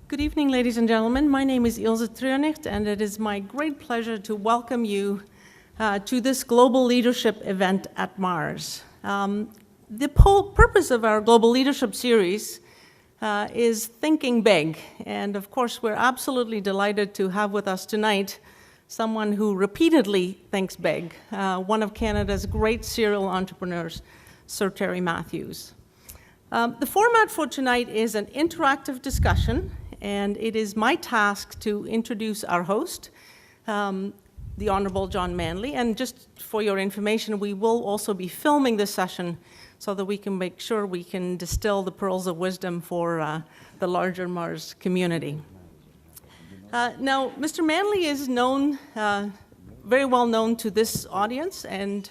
Good evening, ladies and gentlemen. My name is Ilse Treurnicht, and it is my great pleasure to welcome you to this global leadership event at MaRS. The purpose of our global leadership series is thinking big, and of course we're absolutely delighted to have with us tonight someone who repeatedly thinks big, one of Canada's great serial entrepreneurs, Sir Terry Matthews. The format for tonight is an interactive discussion, and it is my task to introduce our host, the Honorable John Manley. And just for your information, we will also be filming this session so that we can make sure we can distill the pearls of wisdom for the larger MaRS community. Now, Mr. Manley is known, very well known to this audience, and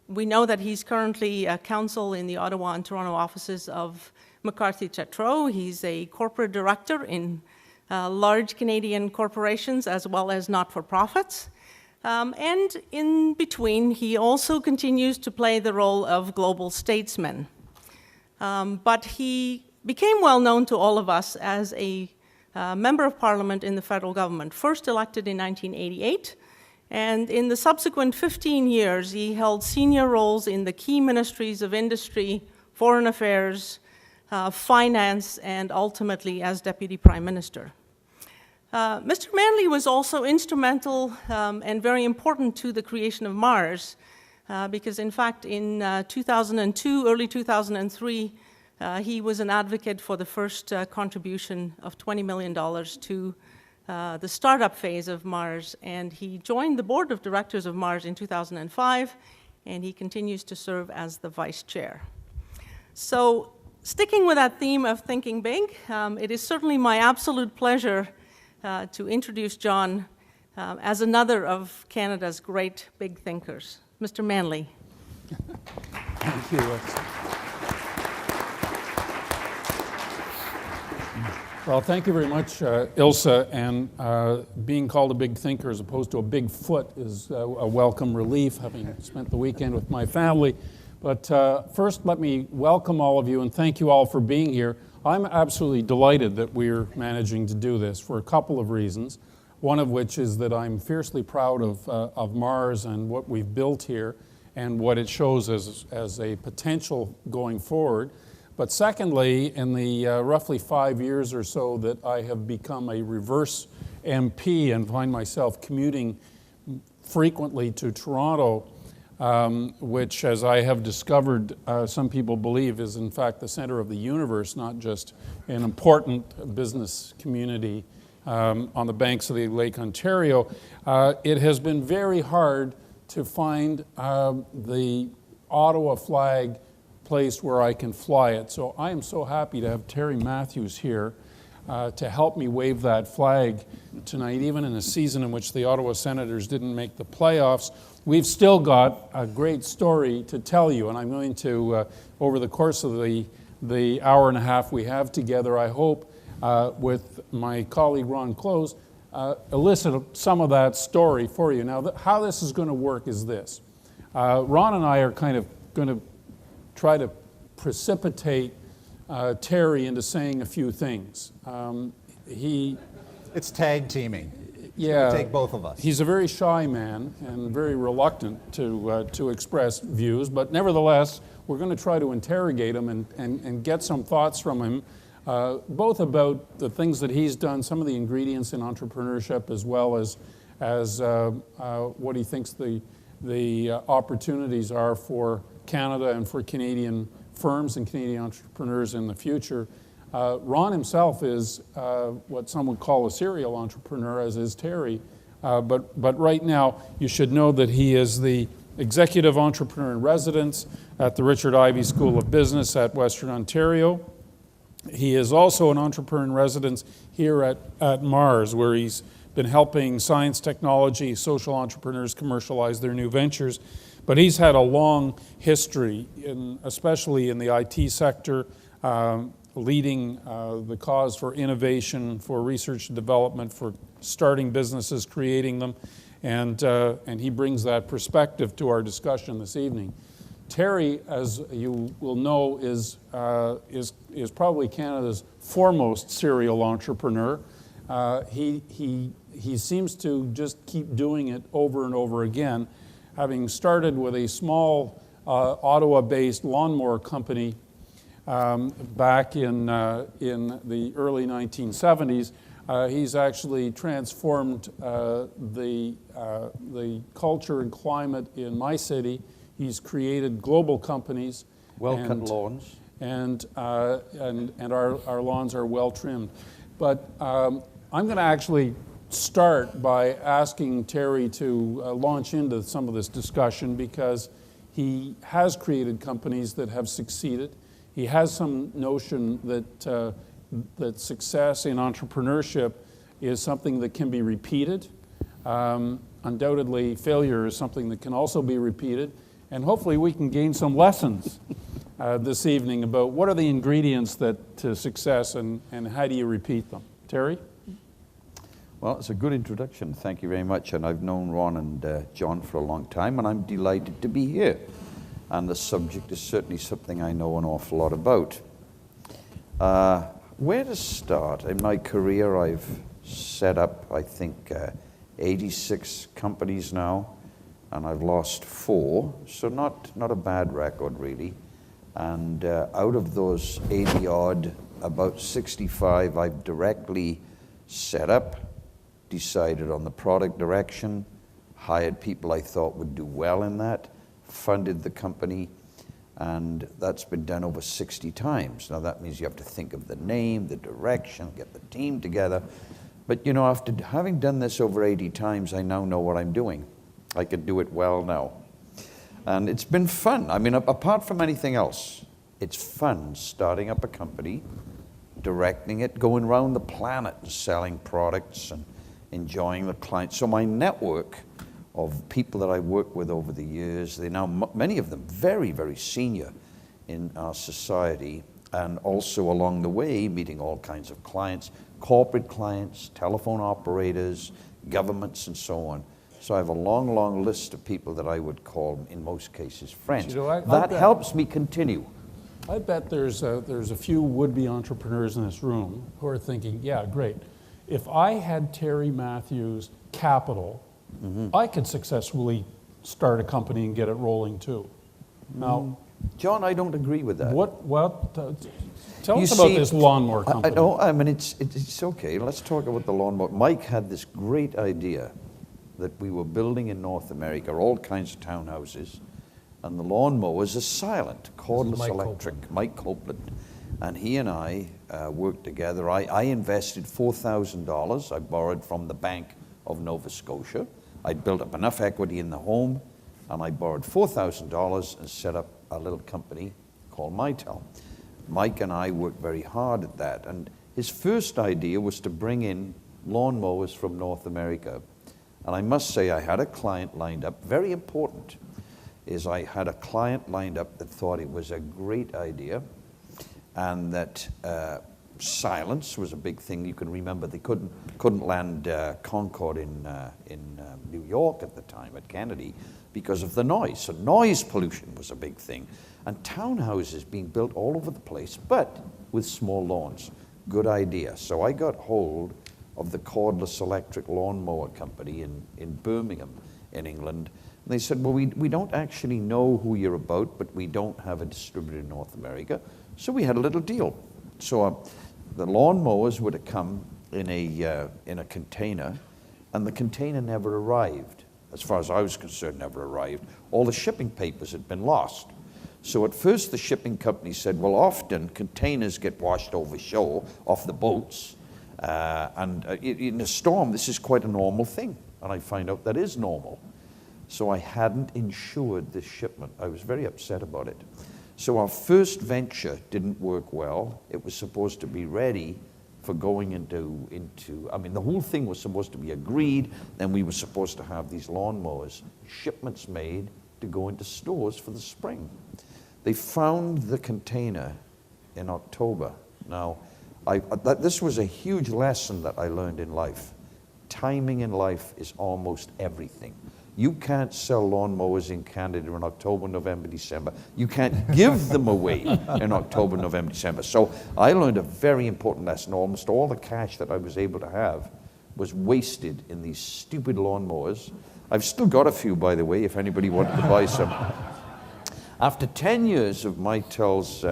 we know that he's currently counsel in the Ottawa and Toronto offices of McCarthy Tétrault. He's a corporate director in large Canadian corporations as well as not-for-profits. And in between, he also continues to play the role of global statesman. But he became well known to all of us as a member of parliament in the federal government, first elected in 1988. And in the subsequent 15 years, he held senior roles in the key ministries of industry, foreign affairs, finance, and ultimately as Deputy Prime Minister. Mr. Manley was also instrumental and very important to the creation of MaRS, because in fact in 2002, early 2003, he was an advocate for the first contribution of $20 million to the startup phase of MaRS, and he joined the board of directors of MaRS in 2005, and he continues to serve as the vice chair. So, sticking with that theme of thinking big, it is certainly my absolute pleasure to introduce John as another of Canada's great big thinkers. Mr. Manley. Thank you. Well, thank you very much, Ilse, and being called a big thinker as opposed to a big foot is a welcome relief, having spent the weekend with my family. But first, let me welcome all of you and thank you all for being here. I'm absolutely delighted that we're managing to do this for a couple of reasons, one of which is that I'm fiercely proud of MaRS and what we've built here and what it shows as a potential going forward. But secondly, in the roughly 5 years or so that I have become a reverse MP and find myself commuting frequently to Toronto, which, as I have discovered, some people believe is in fact the center of the universe, not just an important business community on the banks of the Lake Ontario. It has been very hard to find the Ottawa flag place where I can fly it. So I am so happy to have Terry Matthews here to help me wave that flag tonight. Even in a season in which the Ottawa Senators didn't make the playoffs, we've still got a great story to tell you, and I'm going to, over the course of the hour and a half we have together, I hope, with my colleague Ron Close, elicit some of that story for you. Now, how this is going to work is this. Ron and I are kind of going to try to precipitate Terry into saying a few things. It's tag teaming. Yeah, take both of us. He's a very shy man and very reluctant to express views, but nevertheless, we're going to try to interrogate him and get some thoughts from him, both about the things that he's done, some of the ingredients in entrepreneurship, as well as what he thinks the opportunities are for Canada and for Canadian firms and Canadian entrepreneurs in the future. Ron himself is what some would call a serial entrepreneur, as is Terry. But right now, you should know that he is the Executive Entrepreneur in Residence at the Richard Ivey School of Business at Western Ontario. He is also an Entrepreneur in Residence here at MaRS, where he's been helping science, technology, social entrepreneurs commercialize their new ventures. But he's had a long history, especially in the IT sector, leading the cause for innovation, for research and development, for starting businesses, creating them, and he brings that perspective to our discussion this evening. Terry, as you will know, is probably Canada's foremost serial entrepreneur. He seems to just keep doing it over and over again, having started with a small Ottawa-based lawnmower company back in the early 1970s. He's actually transformed the culture and climate in my city. He's created global companies. Well-cut lawns. And our lawns are well trimmed. But I'm going to actually start by asking Terry to launch into some of this discussion, because he has created companies that have succeeded. He has some notion that success in entrepreneurship is something that can be repeated. Undoubtedly, failure is something that can also be repeated. And hopefully we can gain some lessons this evening about what are the ingredients to success and how do you repeat them. Terry? Well, it's a good introduction. Thank you very much. And I've known Ron and John for a long time, and I'm delighted to be here. And the subject is certainly something I know an awful lot about. Where to start? In my career, I've set up, I think, 86 companies now, and I've lost 4, so not a bad record, really. And out of those 80-odd, about 65 I've directly set up, decided on the product direction, hired people I thought would do well in that, funded the company, and that's been done over 60 times. Now that means you have to think of the name, the direction, get the team together. But you know, after having done this over 80 times, I now know what I'm doing. I can do it well now. And it's been fun. I mean, apart from anything else, it's fun starting up a company, directing it, going around the planet and selling products and enjoying the clients. So my network of people that I work with over the years, they now, many of them very, very senior in our society, and also along the way meeting all kinds of clients, corporate clients, telephone operators, governments, and so on. So I have a long, long list of people that I would call, in most cases, friends. You know, that helps me continue. I bet there's a few would-be entrepreneurs in this room who are thinking, yeah, great. If I had Terry Matthews' capital, I could successfully start a company and get it rolling too. Now, John, I don't agree with that. Tell us about this lawnmower company. I mean, it's okay. Let's talk about the lawnmower. Mike had this great idea that we were building in North America, all kinds of townhouses, and the lawnmowers are silent, cordless electric. Mike Copeland. And he and I worked together. I invested $4,000. I borrowed from the Bank of Nova Scotia. I built up enough equity in the home, and I borrowed $4,000 and set up a little company called Mitel. Mike and I worked very hard at that. And his first idea was to bring in lawnmowers from North America. And I must say, I had a client lined up. Very important is I had a client lined up that thought it was a great idea, and that silence was a big thing. You can remember they couldn't land Concorde in New York at the time at Kennedy because of the noise. So noise pollution was a big thing. And townhouses being built all over the place, but with small lawns. Good idea. So I got hold of the cordless electric lawnmower company in Birmingham, in England. And they said, well, we don't actually know who you're about, but we don't have a distributor in North America. So we had a little deal. So the lawnmowers would have come in a container, and the container never arrived. As far as I was concerned, never arrived. All the shipping papers had been lost. So at first the shipping company said, well, often containers get washed over shore off the boats, and in a storm, this is quite a normal thing. And I find out that is normal. So I hadn't insured this shipment. I was very upset about it. So our first venture didn't work well. It was supposed to be ready for going into I mean, the whole thing was supposed to be agreed, and we were supposed to have these lawnmowers, shipments made to go into stores for the spring. They found the container in October. Now, this was a huge lesson that I learned in life. Timing in life is almost everything. You can't sell lawnmowers in Canada in October, November, December. You can't give them away in October, November, December. So I learned a very important lesson. Almost all the cash that I was able to have was wasted in these stupid lawnmowers. I've still got a few, by the way, if anybody wanted to buy some. After 10 years of Mitel's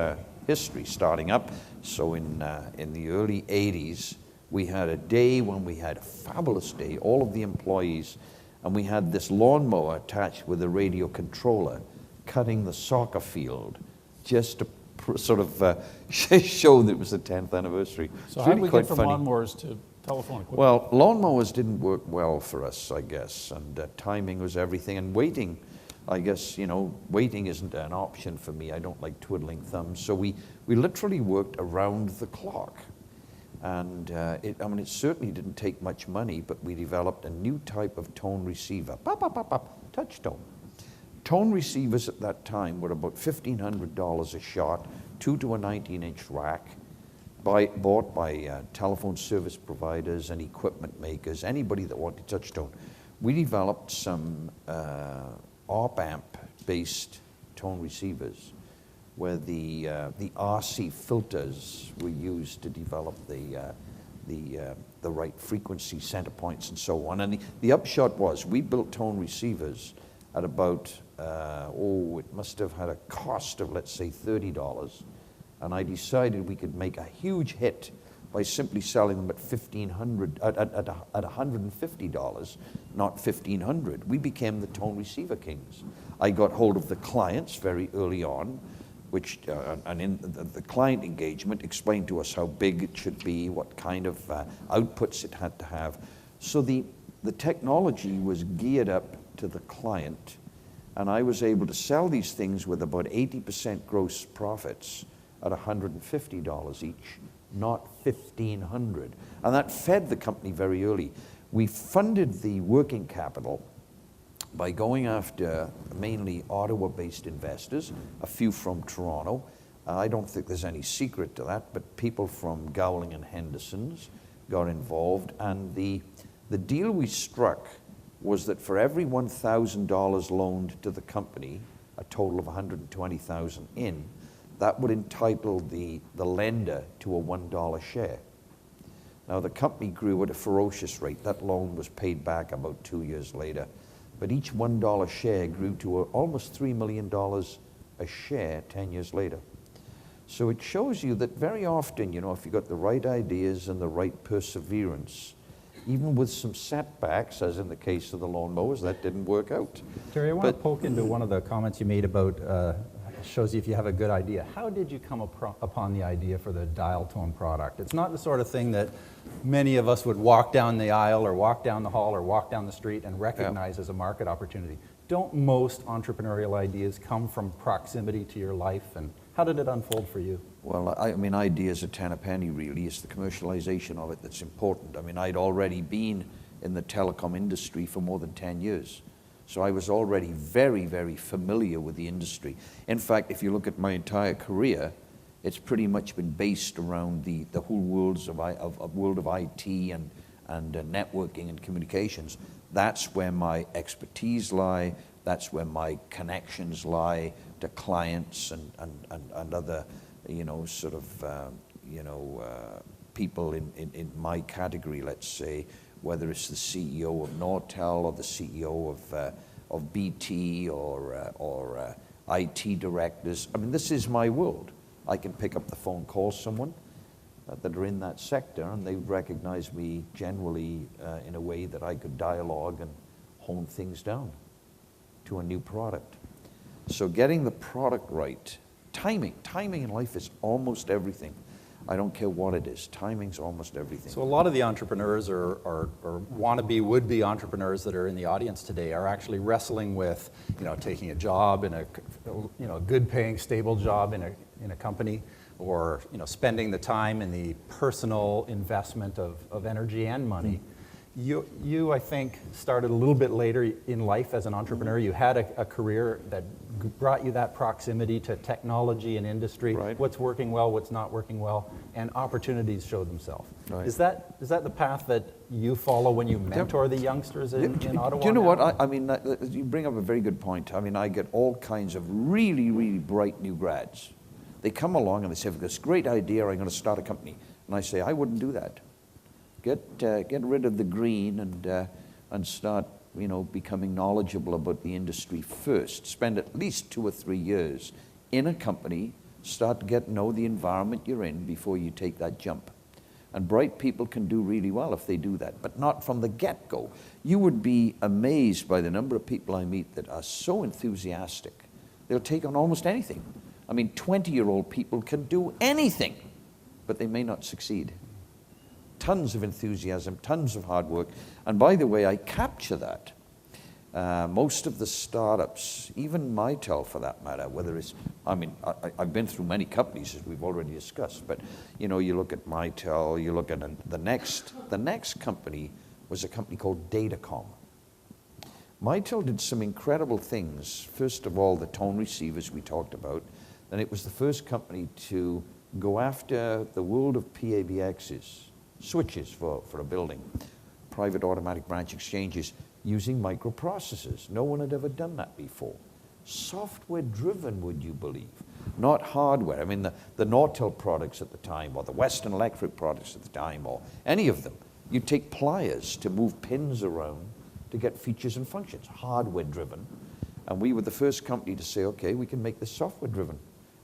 history starting up, so in the early 80s, we had a day when we had a fabulous day, all of the employees, and we had this lawnmower attached with a radio controller cutting the soccer field just to sort of show that it was the 10th anniversary. So It's how really did we quite get from funny. lawnmowers to telephone equipment? Well, lawnmowers didn't work well for us, I guess, and timing was everything, and waiting, I guess, waiting isn't an option for me. I don't like twiddling thumbs, so we literally worked around the clock. And it certainly didn't take much money, but we developed a new type of tone receiver, touch tone. Tone receivers at that time were about $1,500 a shot, 2 to a 19-inch rack, bought by telephone service providers and equipment makers, anybody that wanted touch tone. We developed some op-amp-based tone receivers where the RC filters were used to develop the right frequency center points and so on. And the upshot was we built tone receivers at about, it must have had a cost of, let's say, $30. And I decided we could make a huge hit by simply selling them at $150, not $1,500. We became the tone receiver kings. I got hold of the clients very early on, which, and in the client engagement explained to us how big it should be, what kind of outputs it had to have. So the technology was geared up to the client, and I was able to sell these things with about 80% gross profits at $150 each, not $1,500. And that fed the company very early. We funded the working capital by going after mainly Ottawa-based investors, a few from Toronto. I don't think there's any secret to that, but people from Gowling and Henderson's got involved, and the deal we struck was that for every $1,000 loaned to the company, a total of $120,000 in, that would entitle the lender to a $1 share. Now the company grew at a ferocious rate. That loan was paid back about 2 years later. But each $1 share grew to almost $3 million a share 10 years later. So it shows you that very often, if you've got the right ideas and the right perseverance, even with some setbacks, as in the case of the lawnmowers, that didn't work out. Terry, I want to poke into one of the comments you made about shows you if you have a good idea. How did you come upon the idea for the dial tone product? It's not the sort of thing that many of us would walk down the aisle or walk down the hall or walk down the street and recognize as a market opportunity. Don't most entrepreneurial ideas come from proximity to your life, and how did it unfold for you? Well, I mean, ideas are 10 a penny, really. It's the commercialization of it that's important. I mean, I'd already been in the telecom industry for more than 10 years. So I was already very, very familiar with the industry. In fact, if you look at my entire career, it's pretty much been based around the whole world of IT and networking and communications. That's where my expertise lie. That's where my connections lie to clients and other, people in my category, let's say, whether it's the CEO of Nortel or the CEO of BT or IT directors. I mean, this is my world. I can pick up the phone, call someone that are in that sector, and they recognize me generally in a way that I could dialogue and hone things down to a new product. So getting the product right, timing in life is almost everything. I don't care what it is. Timing's almost everything. So a lot of the entrepreneurs or wannabe, would-be entrepreneurs that are in the audience today are actually wrestling with, taking a job in a, good-paying, stable job in a company, or spending the time and the personal investment of energy and money You, I think, started a little bit later in life as an entrepreneur. You had a career that brought you that proximity to technology and industry, Right. what's working well, what's not working well, and opportunities showed themselves. Right. Is that the path that you follow when you mentor the youngsters in Ottawa? Do you know now? what? I mean, you bring up a very good point. I mean, I get all kinds of really, really bright new grads. They come along and they say, "I've got this great idea, I'm going to start a company." And I say, "I wouldn't do that. Get rid of the green and start, becoming knowledgeable about the industry first. Spend at least 2 or 3 years in a company. Start to get to know the environment you're in before you take that jump." And bright people can do really well if they do that, but not from the get-go. You would be amazed by the number of people I meet that are so enthusiastic. They'll take on almost anything. I mean, 20-year-old people can do anything, but they may not succeed. Tons of enthusiasm, tons of hard work. And by the way, I capture that. Most of the startups, even Mitel for that matter, whether it's, I've been through many companies as we've already discussed, but you look at Mitel, you look at the next company was a company called Datacom. Mitel did some incredible things. First of all, the tone receivers we talked about, and it was the first company to go after the world of PABXs, switches for a building, private automatic branch exchanges, using microprocessors. No one had ever done that before. Software driven, would you believe? Not hardware. I mean, the Nortel products at the time, or the Western Electric products at the time, or any of them, you'd take pliers to move pins around to get features and functions, hardware driven. And we were the first company to say, okay, we can make this software driven.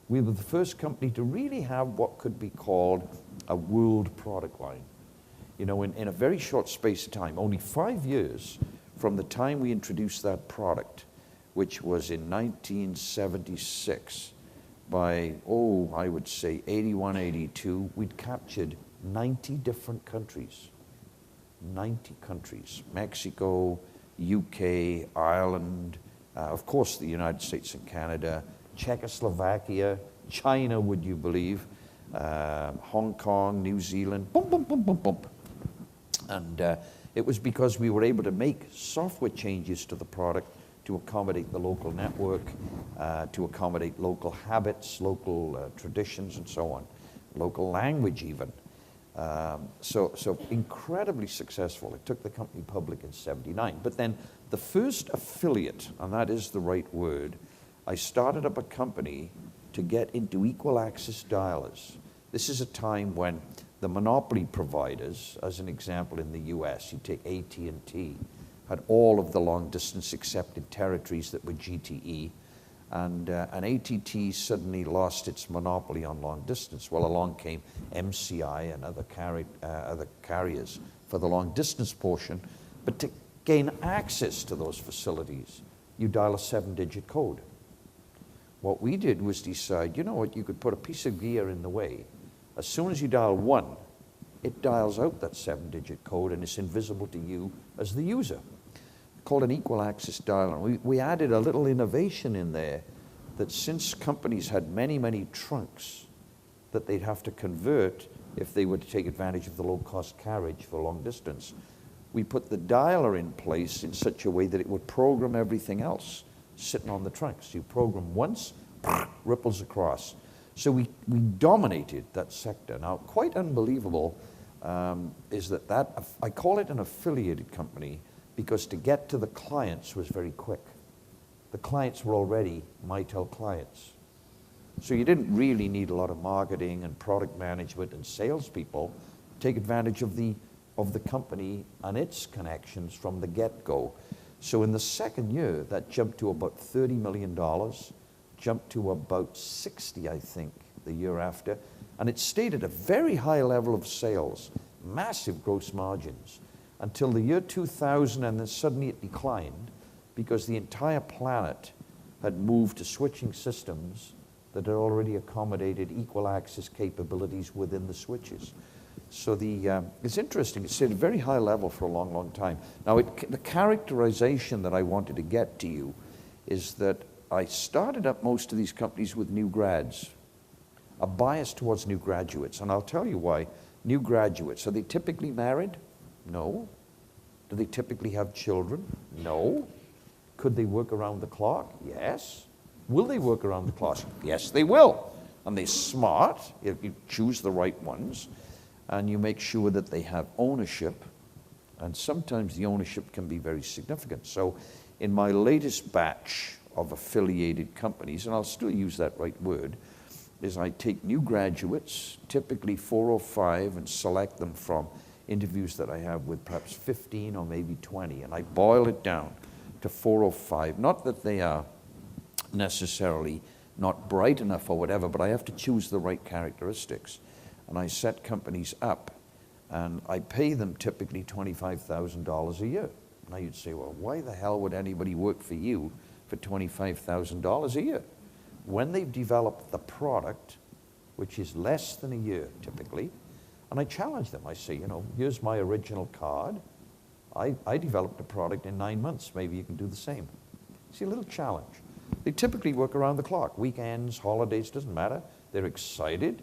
We were the first company to really have what could be called a world product line. In a very short space of time, only 5 years from the time we introduced that product, which was in 1976, by, I would say 81, 82, we'd captured 90 different countries. 90 countries. Mexico, UK, Ireland, of course the United States and Canada, Czechoslovakia, China, would you believe, Hong Kong, New Zealand, boom, boom, boom, boom, boom. And it was because we were able to make software changes to the product to accommodate the local network, to accommodate local habits, local traditions, and so on, local language even. So incredibly successful. It took the company public in '79. But then the first affiliate, and that is the right word, I started up a company to get into equal access dialers. This is a time when the monopoly providers, as an example in the US, you take AT&T, had all of the long distance accepted territories that were GTE, and AT&T suddenly lost its monopoly on long distance. Well, along came MCI and other carriers for the long distance portion, but to gain access to those facilities, you dial a 7-digit code. What we did was decide, you know what, you could put a piece of gear in the way. As soon as you dial 1, it dials out that 7-digit code and it's invisible to you as the user. Called an equal access dialer. We added a little innovation in there that since companies had many, many trunks that they'd have to convert if they were to take advantage of the low-cost carriage for long distance, we put the dialer in place in such a way that it would program everything else sitting on the trunks. You program once, ripples across. So we dominated that sector. Now, quite unbelievable is that I call it an affiliated company because to get to the clients was very quick. The clients were already Mitel clients. So you didn't really need a lot of marketing and product management and salespeople to take advantage of the company and its connections from the get-go. So in the second year, that jumped to about $30 million, jumped to about 60, I think, the year after. And it stayed at a very high level of sales, massive gross margins, until the year 2000, and then suddenly it declined because the entire planet had moved to switching systems that had already accommodated equal access capabilities within the switches. So it's interesting. It stayed at a very high level for a long, long time. Now, the characterization that I wanted to get to you is that I started up most of these companies with new grads, a bias towards new graduates. And I'll tell you why. New graduates, are they typically married? No. Do they typically have children? No. Could they work around the clock? Yes. Will they work around the clock? Yes, they will. And they're smart if you choose the right ones, and you make sure that they have ownership, and sometimes the ownership can be very significant. So in my latest batch of affiliated companies, and I'll still use that right word, is I take new graduates, typically 4 or 5, and select them from interviews that I have with perhaps 15 or maybe 20, and I boil it down to 4 or 5. Not that they are necessarily not bright enough or whatever, but I have to choose the right characteristics. And I set companies up, and I pay them typically $25,000 a year. Now you'd say, well, why the hell would anybody work for you for $25,000 a year? When they've developed the product, which is less than a year typically, and I challenge them. I say, you know, here's my original card. I developed a product in 9 months. Maybe you can do the same. See, a little challenge. They typically work around the clock. Weekends, holidays, doesn't matter. They're excited.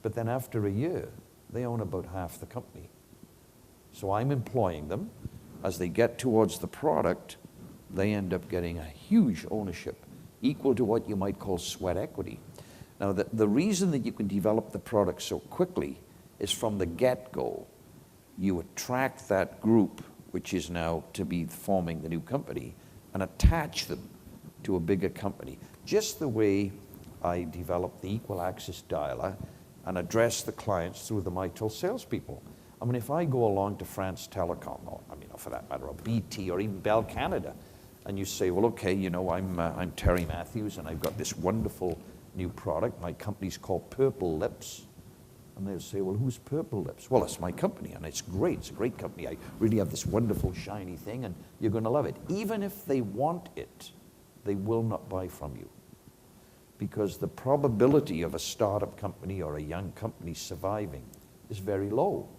But then after a year, they own about half the company. So I'm employing them. As they get towards the product, they end up getting a huge ownership, equal to what you might call sweat equity. Now, the reason that you can develop the product so quickly is from the get-go. You attract that group, which is now to be forming the new company, and attach them to a bigger company. Just the way I developed the equal access dialer and address the clients through the Mitel salespeople. I mean, if I go along to France Telecom, or I mean, for that matter, or BT, or even Bell Canada, and you say, well, okay, you know, I'm Terry Matthews, and I've got this wonderful new product. My company's called Purple Lips. And they'll say, well, who's Purple Lips? Well, it's my company, and it's great. It's a great company. I really have this wonderful, shiny thing, and you're going to love it. Even if they want it, they will not buy from you. Because the probability of a startup company or a young company surviving is very low.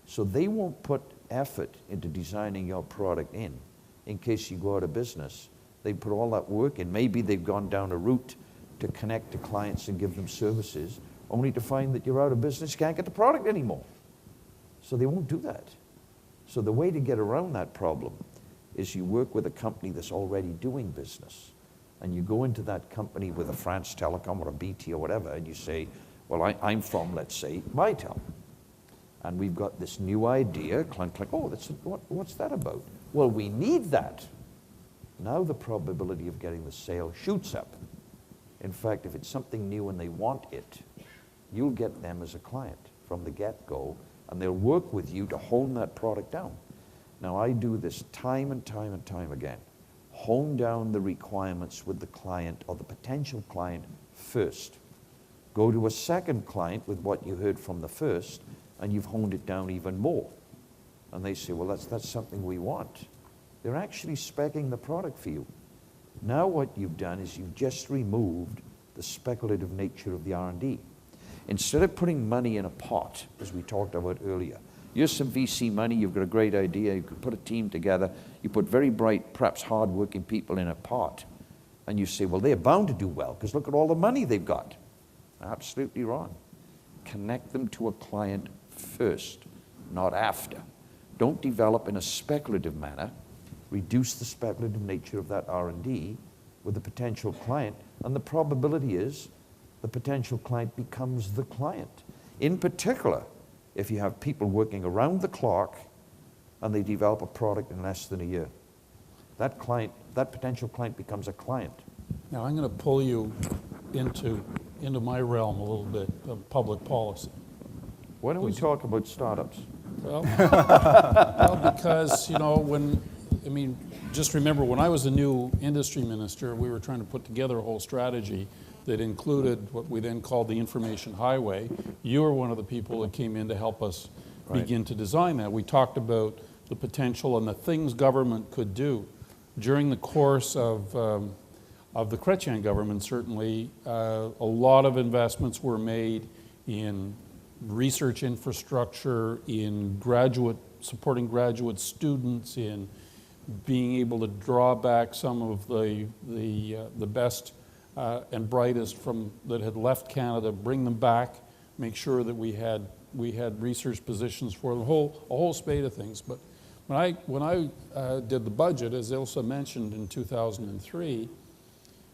So they won't put effort into designing your product in case you go out of business. They put all that work in. Maybe they've gone down a route to connect to clients and give them services, only to find that you're out of business, can't get the product anymore. So they won't do that. So the way to get around that problem is you work with a company that's already doing business. And you go into that company with a France Telecom or a BT or whatever, and you say, well, I'm from, let's say, Mitel. And we've got this new idea. Client, oh, what's that about? Well, we need that. Now the probability of getting the sale shoots up. In fact, if it's something new and they want it, you'll get them as a client from the get-go, and they'll work with you to hone that product down. Now, I do this time and time and time again. Hone down the requirements with the client or the potential client first. Go to a second client with what you heard from the first, and you've honed it down even more. And they say, well, that's something we want. They're actually speccing the product for you. Now what you've done is you've just removed the speculative nature of the R&D. Instead of putting money in a pot, as we talked about earlier, here's some VC money, you've got a great idea, you could put a team together, you put very bright, perhaps hard-working people in a pot, and you say, well, they're bound to do well, because look at all the money they've got. Absolutely wrong. Connect them to a client first, not after. Don't develop in a speculative manner. Reduce the speculative nature of that R&D with the potential client, and the probability is the potential client becomes the client. In particular, if you have people working around the clock and they develop a product in less than a year. That potential client becomes a client. Now, I'm going to pull you into my realm a little bit of public policy. Why don't we talk about startups? Well, because, you know, just remember, when I was a new industry minister, we were trying to put together a whole strategy that included what we then called the information highway. You were one of the people that came in to help us begin to design that. We talked about the potential and the things government could do. During the course of the Chrétien government, certainly, a lot of investments were made in research infrastructure, in supporting graduate students, in being able to draw back some of the best and brightest that had left Canada, bring them back, make sure that we had research positions for them, a whole spate of things. But When I did the budget, as Ilse mentioned in 2003,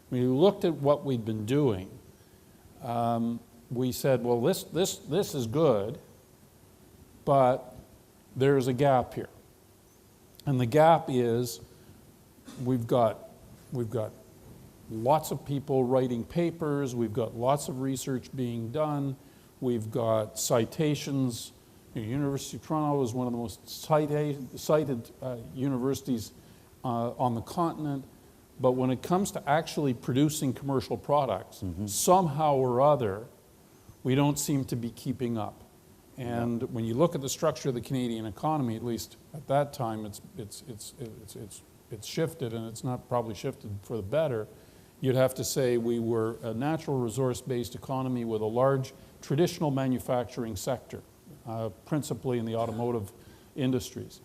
when you looked at what we'd been doing, we said, well, this is good, but there's a gap here. And the gap is we've got lots of people writing papers, we've got lots of research being done, we've got citations. The University of Toronto is one of the most cited universities on the continent, but when it comes to actually producing commercial products, somehow or other, we don't seem to be keeping up. And when you look at the structure of the Canadian economy, at least at that time, it's shifted, and it's not probably shifted for the better. You'd have to say we were a natural resource-based economy with a large traditional manufacturing sector, principally in the automotive industries.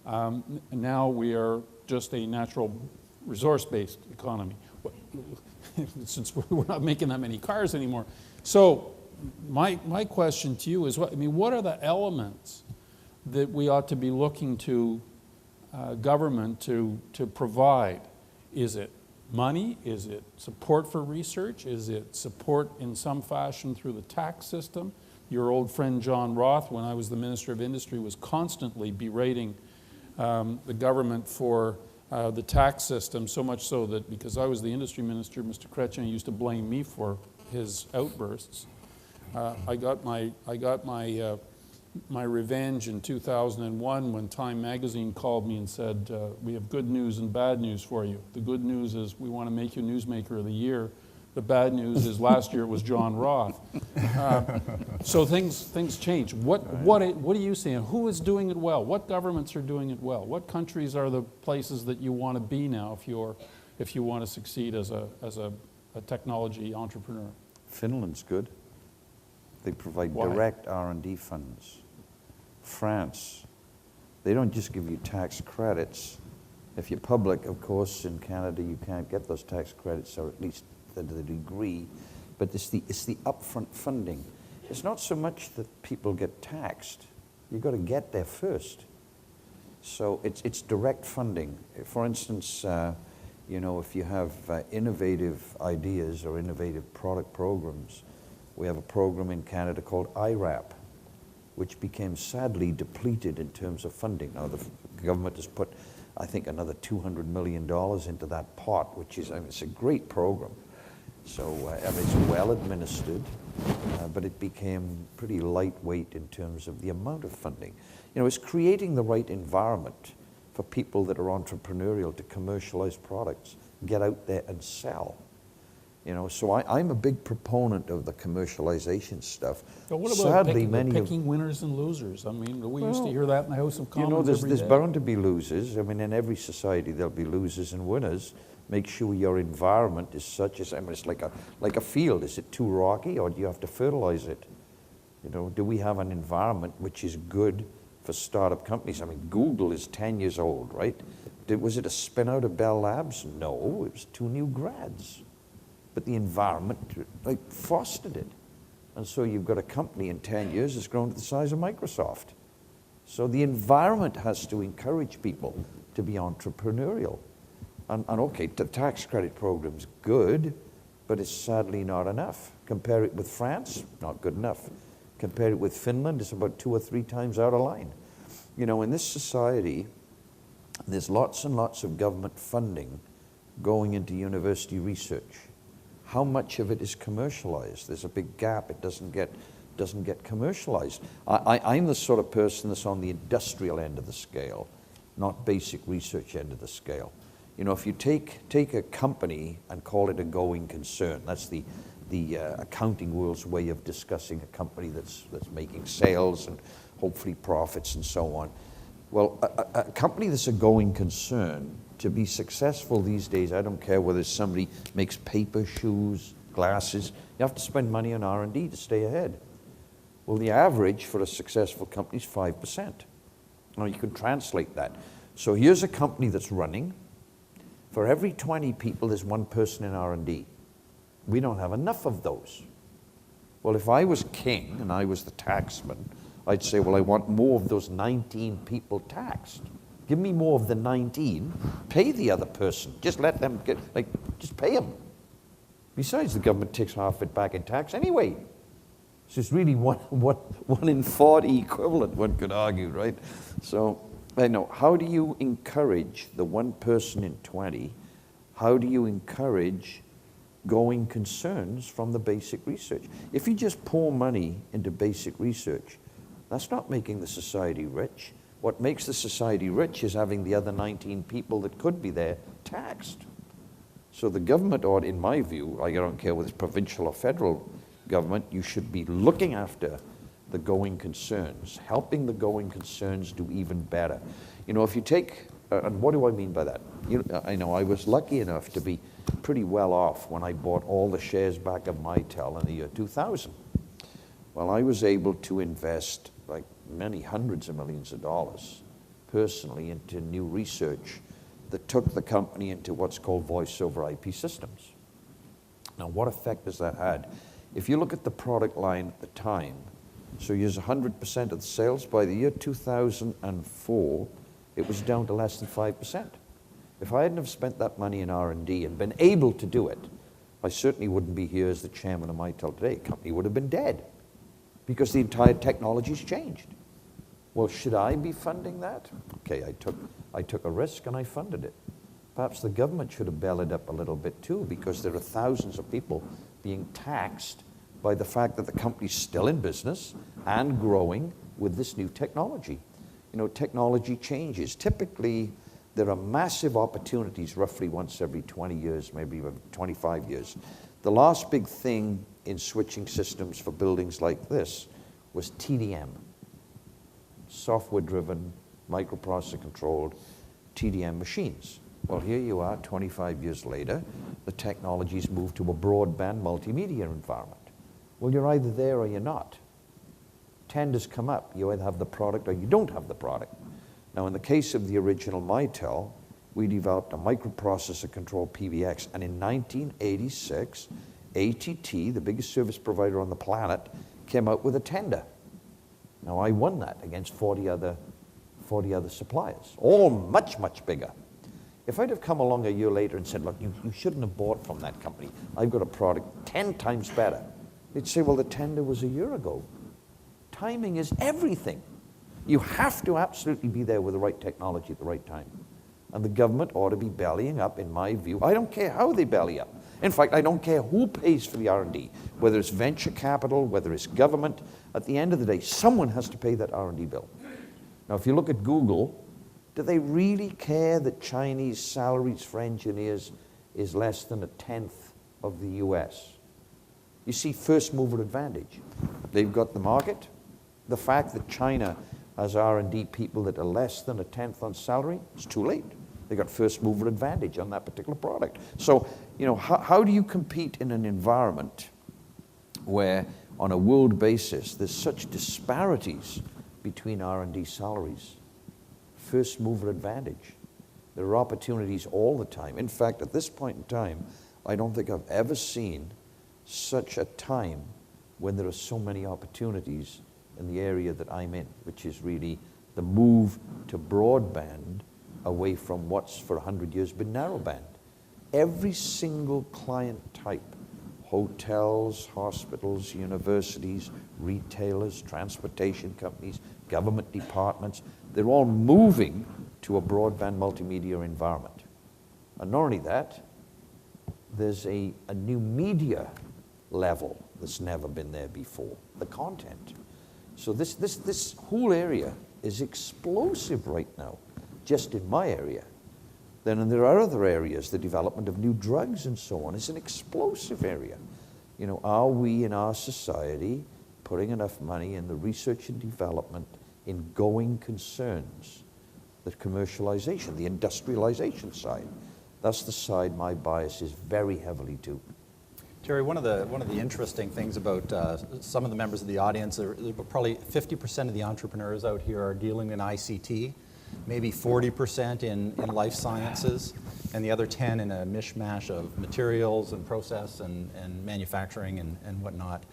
Now we are just a natural resource-based economy, since we're not making that many cars anymore. So my question to you is, what are the elements that we ought to be looking to government to provide? Is it money? Is it support for research? Is it support in some fashion through the tax system? Your old friend John Roth, when I was the Minister of Industry, was constantly berating the government for the tax system, so much so that because I was the industry minister, Mr. Chrétien used to blame me for his outbursts. I got my revenge in 2001 when Time magazine called me and said, we have good news and bad news for you. The good news is we want to make you Newsmaker of the Year. The bad news is last year it was John Roth. So things change. What are you seeing? Who is doing it well? What governments are doing it well? What countries are the places that you want to be now if you want to succeed as a technology entrepreneur? Finland's good. They provide Why? direct R&D funds. France, they don't just give you tax credits. If you're public, of course, in Canada, you can't get those tax credits, or at least to the degree, but it's the upfront funding. It's not so much that people get taxed. You've got to get there first. So it's direct funding. For instance, if you have innovative ideas or innovative product programs, we have a program in Canada called IRAP, which became sadly depleted in terms of funding. Now the government has put, I think, another $200 million into that pot, which is, it's a great program. So it's well administered, but it became pretty lightweight in terms of the amount of funding. It's creating the right environment for people that are entrepreneurial to commercialize products, get out there and sell. So I'm a big proponent of the commercialization stuff. But what about Sadly, picking winners and losers? We used to hear that in the House of Commons every there's day. bound to be losers. In every society there'll be losers and winners. Make sure your environment is such as, it's like a field. Is it too rocky, or do you have to fertilize it? Do we have an environment which is good for startup companies? Google is 10 years old, right? Was it a spin out of Bell Labs? No, it was 2 new grads. But the environment fostered it. And so you've got a company in 10 years that's grown to the size of Microsoft. So the environment has to encourage people to be entrepreneurial. And okay, the tax credit program's good, but it's sadly not enough. Compare it with France, not good enough. Compare it with Finland, it's about 2 or 3 times out of line. In this society, there's lots and lots of government funding going into university research. How much of it is commercialized? There's a big gap. It doesn't get commercialized. I'm the sort of person that's on the industrial end of the scale, not basic research end of the scale. If you take a company and call it a going concern, that's the accounting world's way of discussing a company that's making sales and hopefully profits and so on. Well, a company that's a going concern, to be successful these days, I don't care whether somebody makes paper, shoes, glasses, you have to spend money on R&D to stay ahead. Well, the average for a successful company is 5%. Now, you can translate that. So here's a company that's running. For every 20 people, there's 1 person in R&D. We don't have enough of those. Well, if I was king and I was the taxman, I'd say, well, I want more of those 19 people taxed. Give me more of the 19, pay the other person. Just let them get, just pay them. Besides, the government takes half of it back in tax anyway. So it's really one in 40 equivalent, one could argue, right? So, I know, how do you encourage the one person in 20? How do you encourage going concerns from the basic research? If you just pour money into basic research, that's not making the society rich. What makes the society rich is having the other 19 people that could be there taxed. So the government ought, in my view, I don't care whether it's provincial or federal government, you should be looking after the going concerns, helping the going concerns do even better. You know, if you take, and what do I mean by that? I know I was lucky enough to be pretty well off when I bought all the shares back of Mitel in the year 2000. Well, I was able to invest like many hundreds of millions of dollars personally into new research that took the company into what's called voice over IP systems. Now, what effect has that had? If you look at the product line at the time, so use 100% of the sales, by the year 2004, it was down to less than 5%. If I hadn't have spent that money in R&D and been able to do it, I certainly wouldn't be here as the chairman of Mitel today. The company would have been dead because the entire technology's changed. Well, should I be funding that? Okay, I took a risk and I funded it. Perhaps the government should have bellied up a little bit too, because there are thousands of people being taxed by the fact that the company's still in business and growing with this new technology. You know, technology changes. Typically, there are massive opportunities roughly once every 20 years, maybe even 25 years. The last big thing in switching systems for buildings like this was TDM, software-driven, microprocessor-controlled TDM machines. Well, here you are 25 years later, the technology's moved to a broadband multimedia environment. Well, you're either there or you're not. Tenders come up, you either have the product or you don't have the product. Now, in the case of the original Mitel, we developed a microprocessor-controlled PBX, and in 1986, AT&T, the biggest service provider on the planet, came out with a tender. Now, I won that against 40 other suppliers, all much, much bigger. If I'd have come along a year later and said, look, you shouldn't have bought from that company. I've got a product 10 times better. They'd say, well, the tender was a year ago. Timing is everything. You have to absolutely be there with the right technology at the right time. And the government ought to be bellying up, in my view. I don't care how they belly up. In fact, I don't care who pays for the R&D, whether it's venture capital, whether it's government. At the end of the day, someone has to pay that R&D bill. Now, if you look at Google, do they really care that Chinese salaries for engineers is less than 1/10 of the US? You see, first mover advantage. They've got the market. The fact that China has R&D people that are less than 1/10 on salary, it's too late. They got first mover advantage on that particular product. So, you know, how do you compete in an environment where, on a world basis, there's such disparities between R&D salaries? First mover advantage. There are opportunities all the time. In fact, at this point in time, I don't think I've ever seen such a time when there are so many opportunities in the area that I'm in, which is really the move to broadband away from what's for 100 years been narrowband. Every single client type, hotels, hospitals, universities, retailers, transportation companies, government departments, they're all moving to a broadband multimedia environment. And not only that, there's a new media level that's never been there before, the content. So this whole area is explosive right now, just in my area. Then there are other areas, the development of new drugs and so on. It's an explosive area. You know, are we in our society putting enough money in the research and development in going concerns, the commercialization, the industrialization side? That's the side my bias is very heavily to. Terry, one of the interesting things about some of the members of the audience, probably 50% of the entrepreneurs out here are dealing in ICT, maybe 40% in life sciences, and the other 10 in a mishmash of materials and process and manufacturing and whatnot.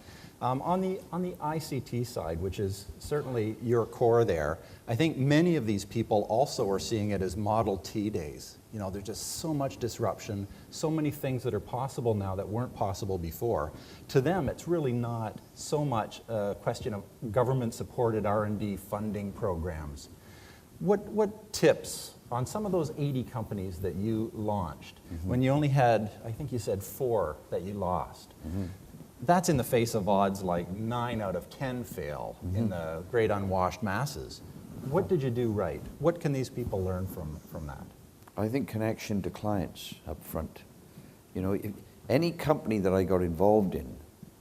On the ICT side, which is certainly your core there, I think many of these people also are seeing it as Model T days. You know, there's just so much disruption, so many things that are possible now that weren't possible before. To them, it's really not so much a question of government-supported R&D funding programs. What tips on some of those 80 companies that you launched, when you only had, I think you said 4 that you lost, that's in the face of odds like 9 out of 10 fail in the great unwashed masses. What did you do right? What can these people learn from that? I think connection to clients up front. You know, any company that I got involved in,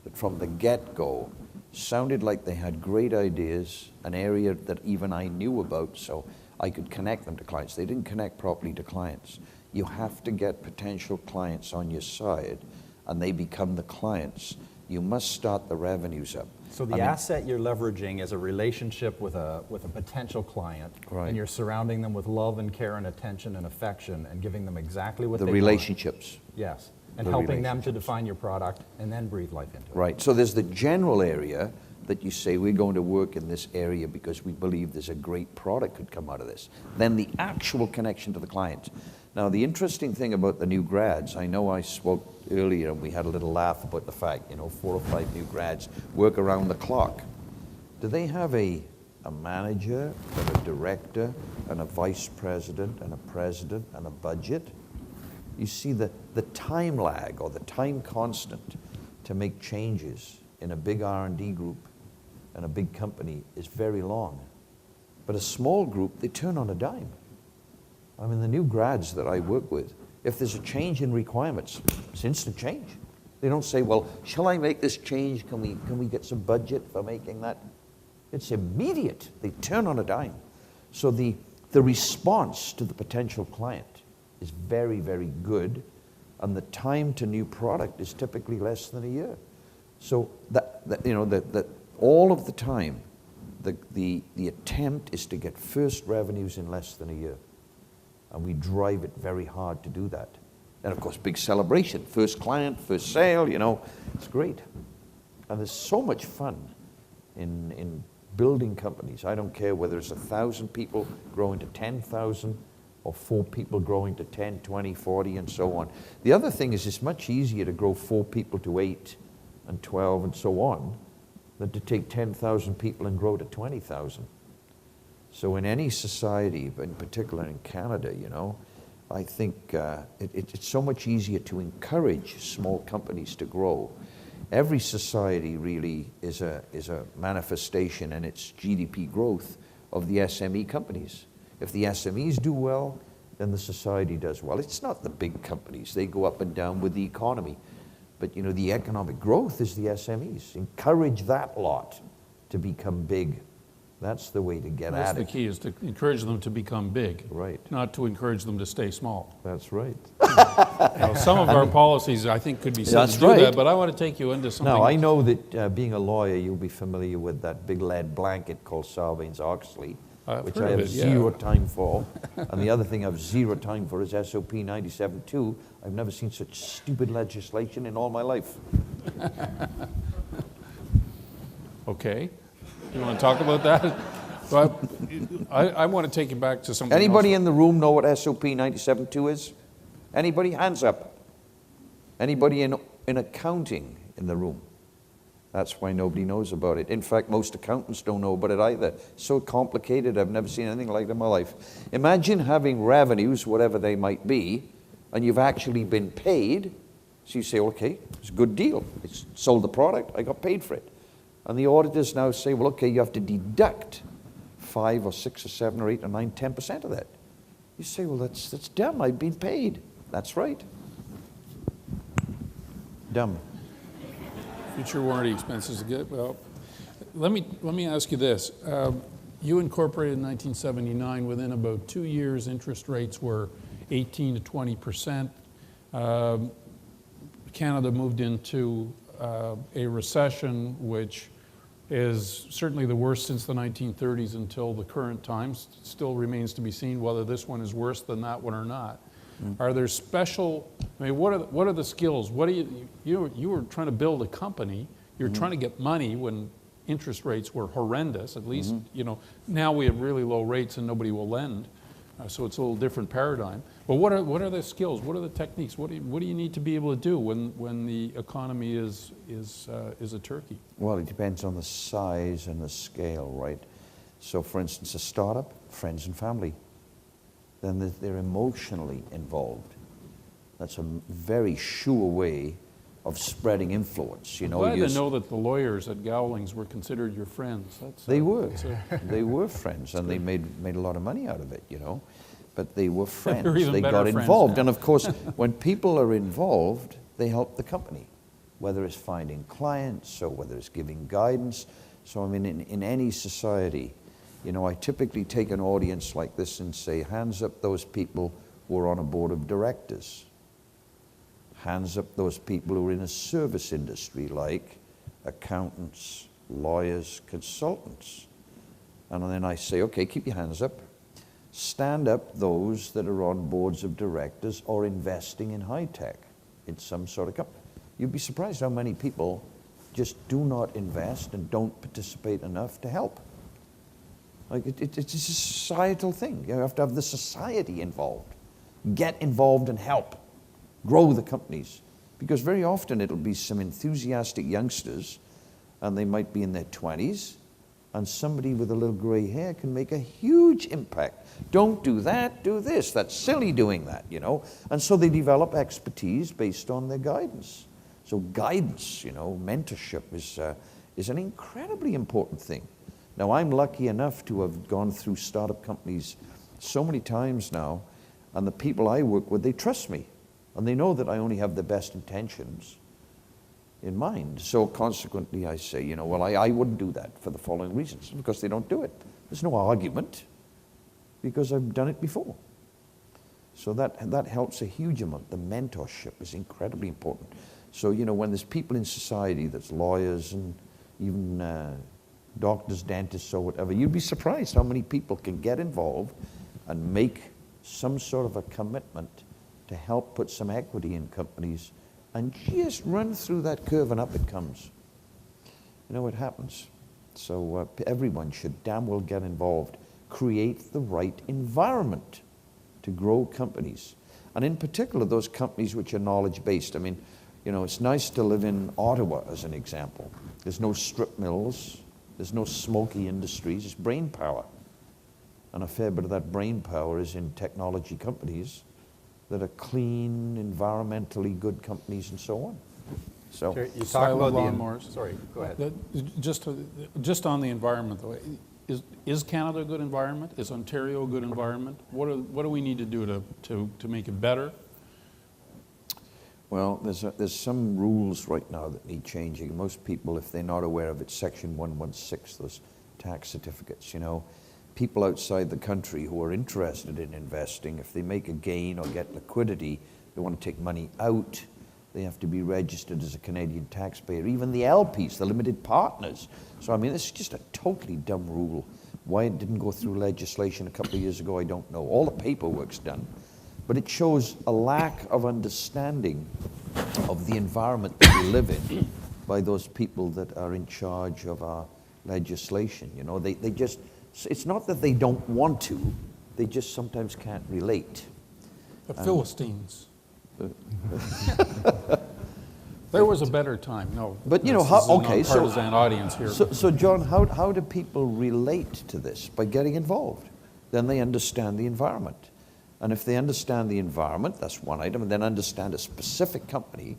that from the get-go sounded like they had great ideas, an area that even I knew about, so I could connect them to clients. They didn't connect properly to clients. You have to get potential clients on your side, and they become the clients. You must start the revenues up. So the asset you're leveraging is a relationship with a potential client, right, and you're surrounding them with love and care and attention and affection and giving them exactly what they want. The relationships. Yes, and helping them to define your product and then breathe life into it. Right, so there's the general area that you say, we're going to work in this area because we believe there's a great product could come out of this. Then the actual connection to the client. Now, the interesting thing about the new grads, I know I spoke earlier and we had a little laugh about the fact, 4 or 5 new grads work around the clock. Do they have a manager and a director and a vice president and a president and a budget? You see the time lag or the time constant to make changes in a big R&D group and a big company is very long. But a small group, they turn on a dime. I mean, the new grads that I work with, if there's a change in requirements, it's instant change. They don't say, well, shall I make this change? Can we get some budget for making that? It's immediate. They turn on a dime. So the response to the potential client is very, very good, and the time to new product is typically less than a year. So that all of the time, the attempt is to get first revenues in less than a year. And we drive it very hard to do that. And of course, big celebration, first client, first sale, it's great. And there's so much fun in building companies. I don't care whether it's 1,000 people growing to 10,000 or 4 people growing to 10, 20, 40, and so on. The other thing is it's much easier to grow 4 people to 8 and 12 and so on than to take 10,000 people and grow to 20,000. So in any society, but in particular in Canada, I think it's so much easier to encourage small companies to grow. Every society really is a manifestation in its GDP growth of the SME companies. If the SMEs do well, then the society does well. It's not the big companies. They go up and down with the economy. But the economic growth is the SMEs. Encourage that lot to become big. That's the way to get at it. That's the key, is to encourage them to become big. Right. Not to encourage them to stay small. That's right. Some of our policies, I think, could be said That's to do right. that, but I want to take you into something. Now, I know that being a lawyer, you'll be familiar with that big lead blanket called Sarbanes-Oxley, which I have zero time for. And the other thing I have zero time for is SOP 97.2. I've never seen such stupid legislation in all my life. Okay. You want to talk about that? But I want to take you back to something Anybody else. in the room know what SOP 97.2 is? Anybody? Hands up. Anybody in accounting in the room? That's why nobody knows about it. In fact, most accountants don't know about it either. It's so complicated, I've never seen anything like it in my life. Imagine having revenues, whatever they might be, and you've actually been paid. So you say, okay, it's a good deal. It's sold the product, I got paid for it. And the auditors now say, well, okay, you have to deduct 5 or 6 or 7 or 8 or 9, 10% of that. You say, well, that's dumb. I've been paid. That's right. Dumb. Future warranty expenses. Well, let me ask you this. You incorporated in 1979. Within about 2 years, interest rates were 18 to 20%. Canada moved into a recession, which is certainly the worst since the 1930s until the current times. Still remains to be seen whether this one is worse than that one or not. Are there special, what are the skills? What do you were trying to build a company. You're trying to get money when interest rates were horrendous. At least, now we have really low rates and nobody will lend. So it's a little different paradigm. But what are the skills? What are the techniques? What do you need to be able to do when the economy is a turkey? Well, it depends on the size and the scale, right? So, for instance, a startup, friends and family. Then they're emotionally involved. That's a very sure way of spreading influence. I'm glad to know that the lawyers at Gowling's were considered your friends. They were. They were friends, and they made a lot of money out of it, But they were friends. They got involved. And of course, when people are involved, they help the company, whether it's finding clients or whether it's giving guidance. So, I mean, in any society, I typically take an audience like this and say, hands up those people who are on a board of directors. Hands up those people who are in a service industry like accountants, lawyers, consultants. And then I say, okay, keep your hands up. Stand up those that are on boards of directors or investing in high tech in some sort of company. You'd be surprised how many people just do not invest and don't participate enough to help. Like it's a societal thing. You have to have the society involved. Get involved and help. Grow the companies. Because very often it'll be some enthusiastic youngsters, and they might be in their 20s, and somebody with a little gray hair can make a huge impact. Don't do that, do this. That's silly doing that, And so they develop expertise based on their guidance. So guidance, mentorship is an incredibly important thing. Now, I'm lucky enough to have gone through startup companies so many times now, and the people I work with, they trust me. And they know that I only have the best intentions in mind. So consequently, I say, well, I wouldn't do that for the following reasons, because they don't do it. There's no argument, because I've done it before. So that helps a huge amount. The mentorship is incredibly important. So, when there's people in society that's lawyers and even doctors, dentists, or whatever, you'd be surprised how many people can get involved and make some sort of a commitment to help put some equity in companies and just run through that curve and up it comes. It happens. So everyone should damn well get involved. Create the right environment to grow companies. And in particular, those companies which are knowledge-based. I mean, it's nice to live in Ottawa, as an example. There's no strip mills. There's no smoky industries. It's brain power. And a fair bit of that brain power is in technology companies that are clean, environmentally good companies, and so on. So you talk about the lawnmowers. Sorry, go ahead. Just on the environment, though, is Canada a good environment? Is Ontario a good environment? What do we need to do to make it better? Well, there's some rules right now that need changing. Most people, if they're not aware of it, Section 116, those tax certificates, people outside the country who are interested in investing, if they make a gain or get liquidity, they want to take money out, they have to be registered as a Canadian taxpayer. Even the LPs, the limited partners. So, I mean, this is just a totally dumb rule. Why it didn't go through legislation a couple of years ago, I don't know. All the paperwork's done. But it shows a lack of understanding of the environment that we live in by those people that are in charge of our legislation. They just... It's not that they don't want to, they just sometimes can't relate. The Philistines. There was a better time. No, but partisan audience here. So John, how do people relate to this? By getting involved. Then they understand the environment. And if they understand the environment, that's one item, and then understand a specific company,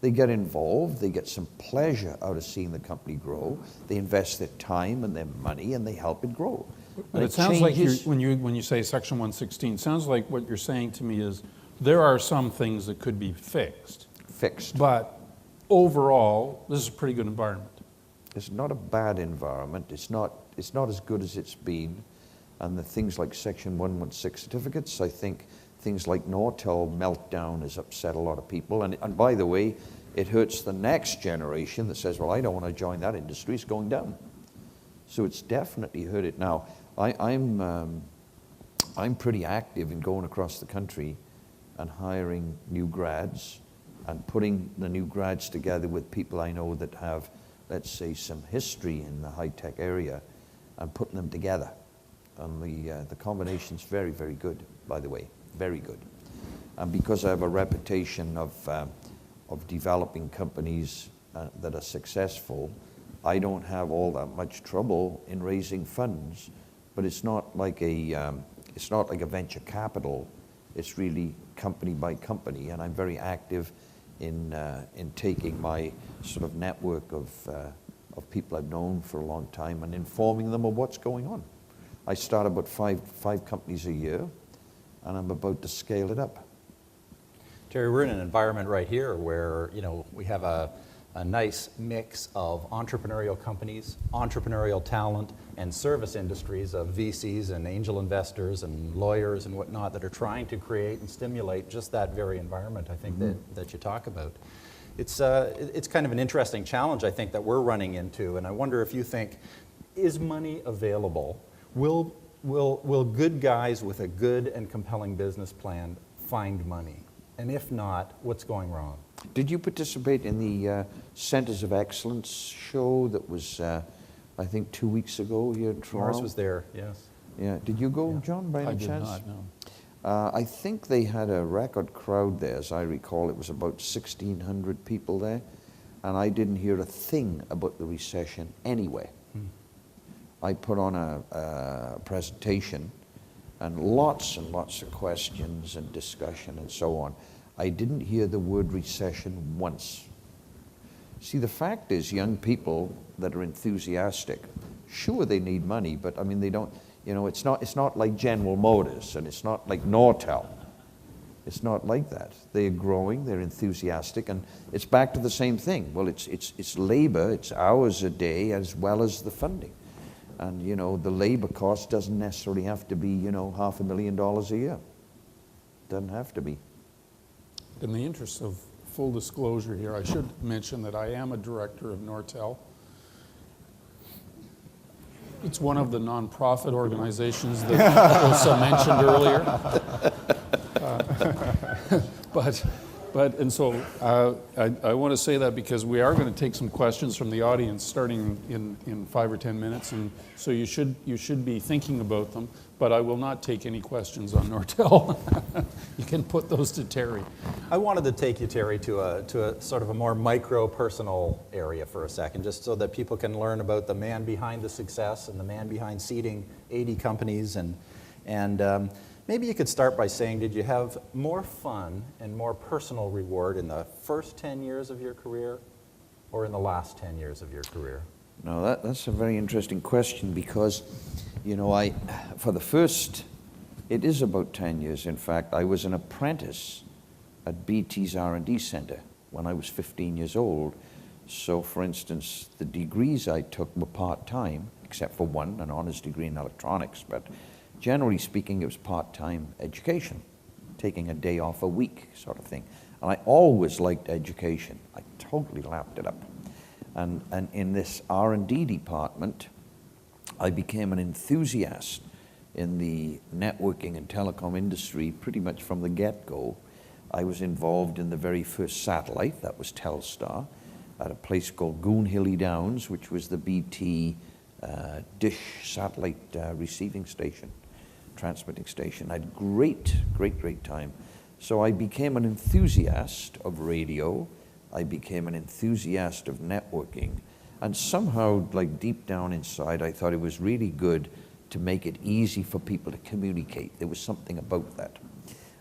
they get involved, they get some pleasure out of seeing the company grow, they invest their time and their money, and they help it grow. But it sounds like when you say Section 116, sounds like what you're saying to me is there are some things that could be fixed. But overall, this is a pretty good environment. It's not a bad environment. It's not as good as it's been. And the things like Section 116 certificates, I think things like Nortel meltdown has upset a lot of people. And by the way, it hurts the next generation that says, well, I don't want to join that industry. It's going down. So it's definitely hurt it. Now, I'm pretty active in going across the country and hiring new grads and putting the new grads together with people I know that have let's say, some history in the high-tech area and putting them together. And the combination's very, very good, by the way, very good. And because I have a reputation of developing companies that are successful, I don't have all that much trouble in raising funds. But it's not like a venture capital. It's really company by company, and I'm very active in taking my sort of network of people I've known for a long time and informing them of what's going on. I start about five companies a year, and I'm about to scale it up. Terry, we're in an environment right here where, we have a nice mix of entrepreneurial companies, entrepreneurial talent, and service industries of VCs and angel investors and lawyers and whatnot that are trying to create and stimulate just that very environment, I think, that you talk about. It's kind of an interesting challenge, I think, that we're running into, and I wonder if you think, is money available? Will good guys with a good and compelling business plan find money? And if not, what's going wrong? Did you participate in the Centers of Excellence show that was, I think, 2 weeks ago here in Toronto? MaRS was there, yes. Yeah. Did you go, John, by any chance? I did not, no. I think they had a record crowd there, as I recall. It was about 1,600 people there, and I didn't hear a thing about the recession anyway. I put on a presentation and lots of questions and discussion and so on. I didn't hear the word recession once. See, the fact is, young people that are enthusiastic, sure they need money, but I mean they don't, it's not like General Motors and it's not like Nortel. It's not like that. They're growing, they're enthusiastic, and it's back to the same thing. Well, it's labor, it's hours a day as well as the funding. And the labor cost doesn't necessarily have to be, $500,000 a year. Doesn't have to be. In the interest of full disclosure here, I should mention that I am a director of Nortel. It's one of the nonprofit organizations that Ilsa mentioned earlier. And so I want to say that because we are going to take some questions from the audience starting in 5 or 10 minutes, and so you should be thinking about them. But I will not take any questions on Nortel. You can put those to Terry. I wanted to take you, Terry, to a sort of a more micro-personal area for a second, just so that people can learn about the man behind the success and the man behind seeding 80 companies. And maybe you could start by saying, did you have more fun and more personal reward in the first 10 years of your career or in the last 10 years of your career? No, that's a very interesting question because, for the first, it is about 10 years, in fact. I was an apprentice at BT's R&D Center when I was 15 years old. So, for instance, the degrees I took were part-time, except for one, an honors degree in electronics, but generally speaking, it was part-time education, taking a day off a week sort of thing. And I always liked education. I totally lapped it up. And in this R&D department, I became an enthusiast in the networking and telecom industry pretty much from the get-go. I was involved in the very first satellite, that was Telstar, at a place called Goonhilly Downs, which was the BT dish satellite receiving station, transmitting station. I had a great time. So I became an enthusiast of radio. I became an enthusiast of networking. And somehow, like deep down inside, I thought it was really good to make it easy for people to communicate. There was something about that.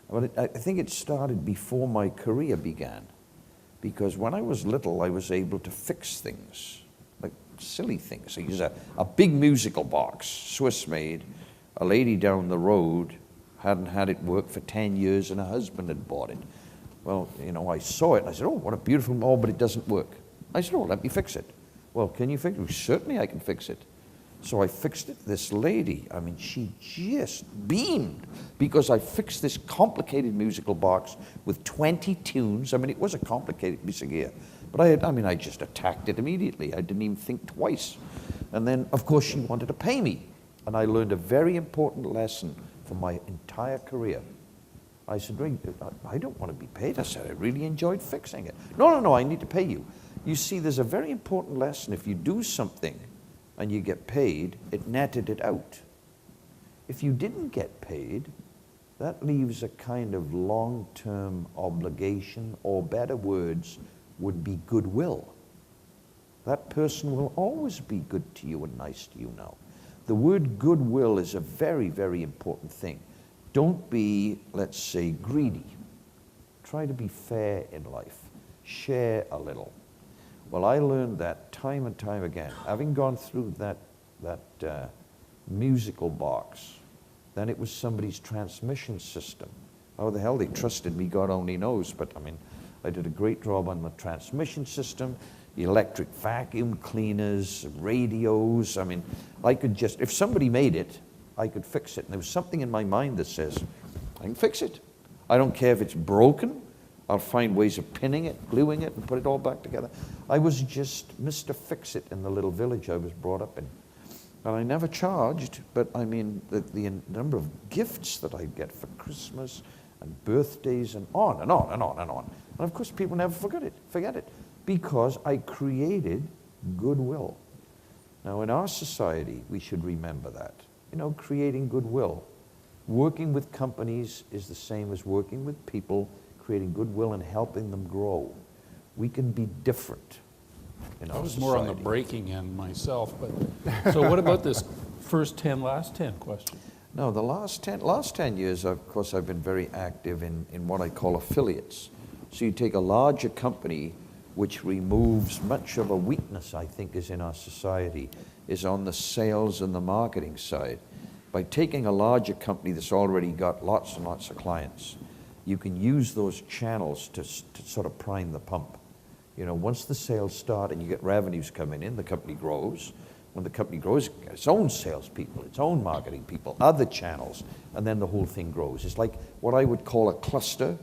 But I think it started before my career began. Because when I was little, I was able to fix things, like silly things. I used a big musical box, Swiss-made. A lady down the road hadn't had it work for 10 years and her husband had bought it. Well, I saw it and I said, oh, what a beautiful, oh, but it doesn't work. I said, oh, let me fix it. Well, can you fix it? Well, certainly I can fix it. So I fixed it. This lady, I mean, she just beamed because I fixed this complicated musical box with 20 tunes. I mean, it was a complicated piece of gear. But I just attacked it immediately. I didn't even think twice. And then, of course, she wanted to pay me. And I learned a very important lesson for my entire career. I said, I don't want to be paid. I said, I really enjoyed fixing it. No, I need to pay you. You see, there's a very important lesson. If you do something and you get paid, it netted it out. If you didn't get paid, that leaves a kind of long-term obligation, or better words would be goodwill. That person will always be good to you and nice to you now. The word goodwill is a very, very important thing. Don't be, let's say, greedy. Try to be fair in life. Share a little. Well, I learned that time and time again. Having gone through that musical box, then it was somebody's transmission system. How the hell they trusted me, God only knows, but I mean, I did a great job on the transmission system, electric vacuum cleaners, radios. I mean, I could just, if somebody made it, I could fix it. And there was something in my mind that says, I can fix it. I don't care if it's broken. I'll find ways of pinning it, gluing it, and put it all back together. I was just Mr. Fix-It in the little village I was brought up in. And I never charged, but I mean, the number of gifts that I'd get for Christmas and birthdays and on and on and on and on. And of course, people never forget it, because I created goodwill. Now, in our society, we should remember that. You know, creating goodwill. Working with companies is the same as working with people, creating goodwill and helping them grow. We can be different in our I was society. more on the breaking end myself, but so what about this first 10, last 10 question? No, the last 10 years, of course, I've been very active in what I call affiliates. So you take a larger company, which removes much of a weakness, I think, is in our society, is on the sales and the marketing side. By taking a larger company that's already got lots and lots of clients, you can use those channels to sort of prime the pump. You know, once the sales start and you get revenues coming in, the company grows. When the company grows, it gets its own salespeople, its own marketing people, other channels, and then the whole thing grows. It's like what I would call a cluster,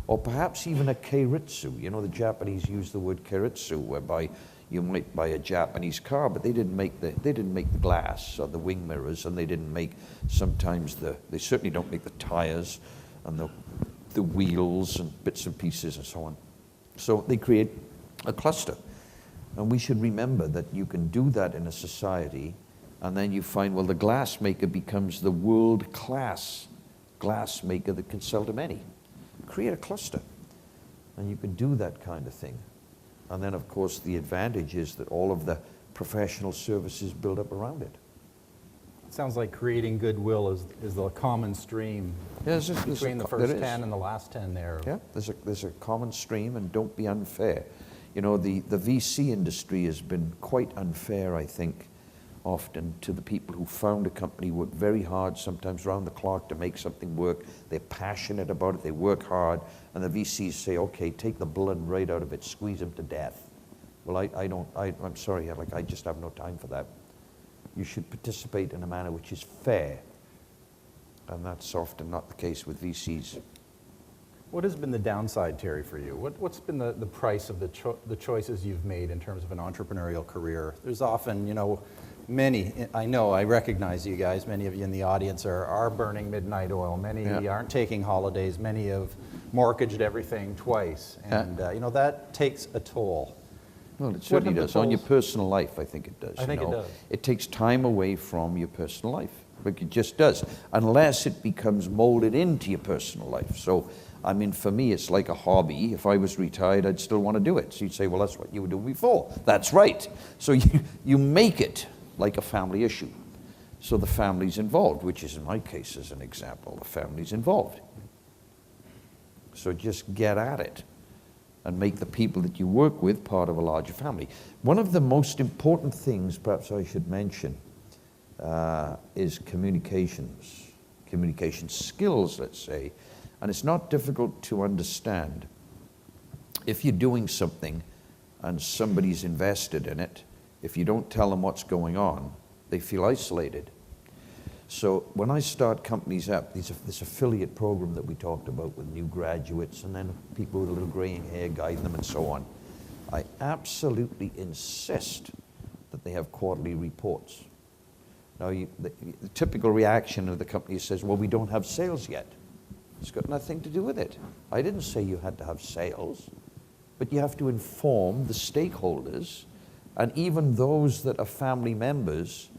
or perhaps even a keiritsu. You know, the Japanese use the word keiritsu, whereby you might buy a Japanese car, but they didn't make the glass or the wing mirrors, and they didn't make sometimes they certainly don't make the tires and the wheels and bits and pieces and so on. So they create a cluster. And we should remember that you can do that in a society, and then you find, well, the glassmaker becomes the world-class glassmaker that can sell to many. Create a cluster, and you can do that kind of thing. And then, of course, the advantage is that all of the professional services build up around it. It sounds like creating goodwill is the common stream between the first 10 and the last 10 there. Yeah, there's a common stream, and don't be unfair. You know, the VC industry has been quite unfair, I think, often to the people who found a company, work very hard, sometimes round the clock to make something work. They're passionate about it, they work hard, and the VCs say, okay, take the blood right out of it, squeeze them to death. Well, I'm sorry, I just have no time for that. You should participate in a manner which is fair, and that's often not the case with VCs. What has been the downside, Terry, for you? What's been the price of the choices you've made in terms of an entrepreneurial career? There's often, you know, I recognize you guys, many of you in the audience are burning midnight oil. Many aren't taking holidays. Many have mortgaged everything twice. And, you know, that takes a toll. Well, it certainly does. On your personal life, I think it does. I think it does. It takes time away from your personal life. Like it just does, unless it becomes molded into your personal life. So, I mean, for me, it's like a hobby. If I was retired, I'd still want to do it. So you'd say, well, that's what you were doing before. That's right. So you make it like a family issue. So the family's involved, which is in my case, as an example, the family's involved. So just get at it and make the people that you work with part of a larger family. One of the most important things, perhaps I should mention, is communication skills, let's say. And it's not difficult to understand. If you're doing something and somebody's invested in it, if you don't tell them what's going on, they feel isolated. So when I start companies up, this affiliate program that we talked about with new graduates and then people with a little graying hair guiding them and so on, I absolutely insist that they have quarterly reports. Now, the typical reaction of the company says, well, we don't have sales yet. It's got nothing to do with it. I didn't say you had to have sales. but you have to inform the stakeholders, and even those that are family members,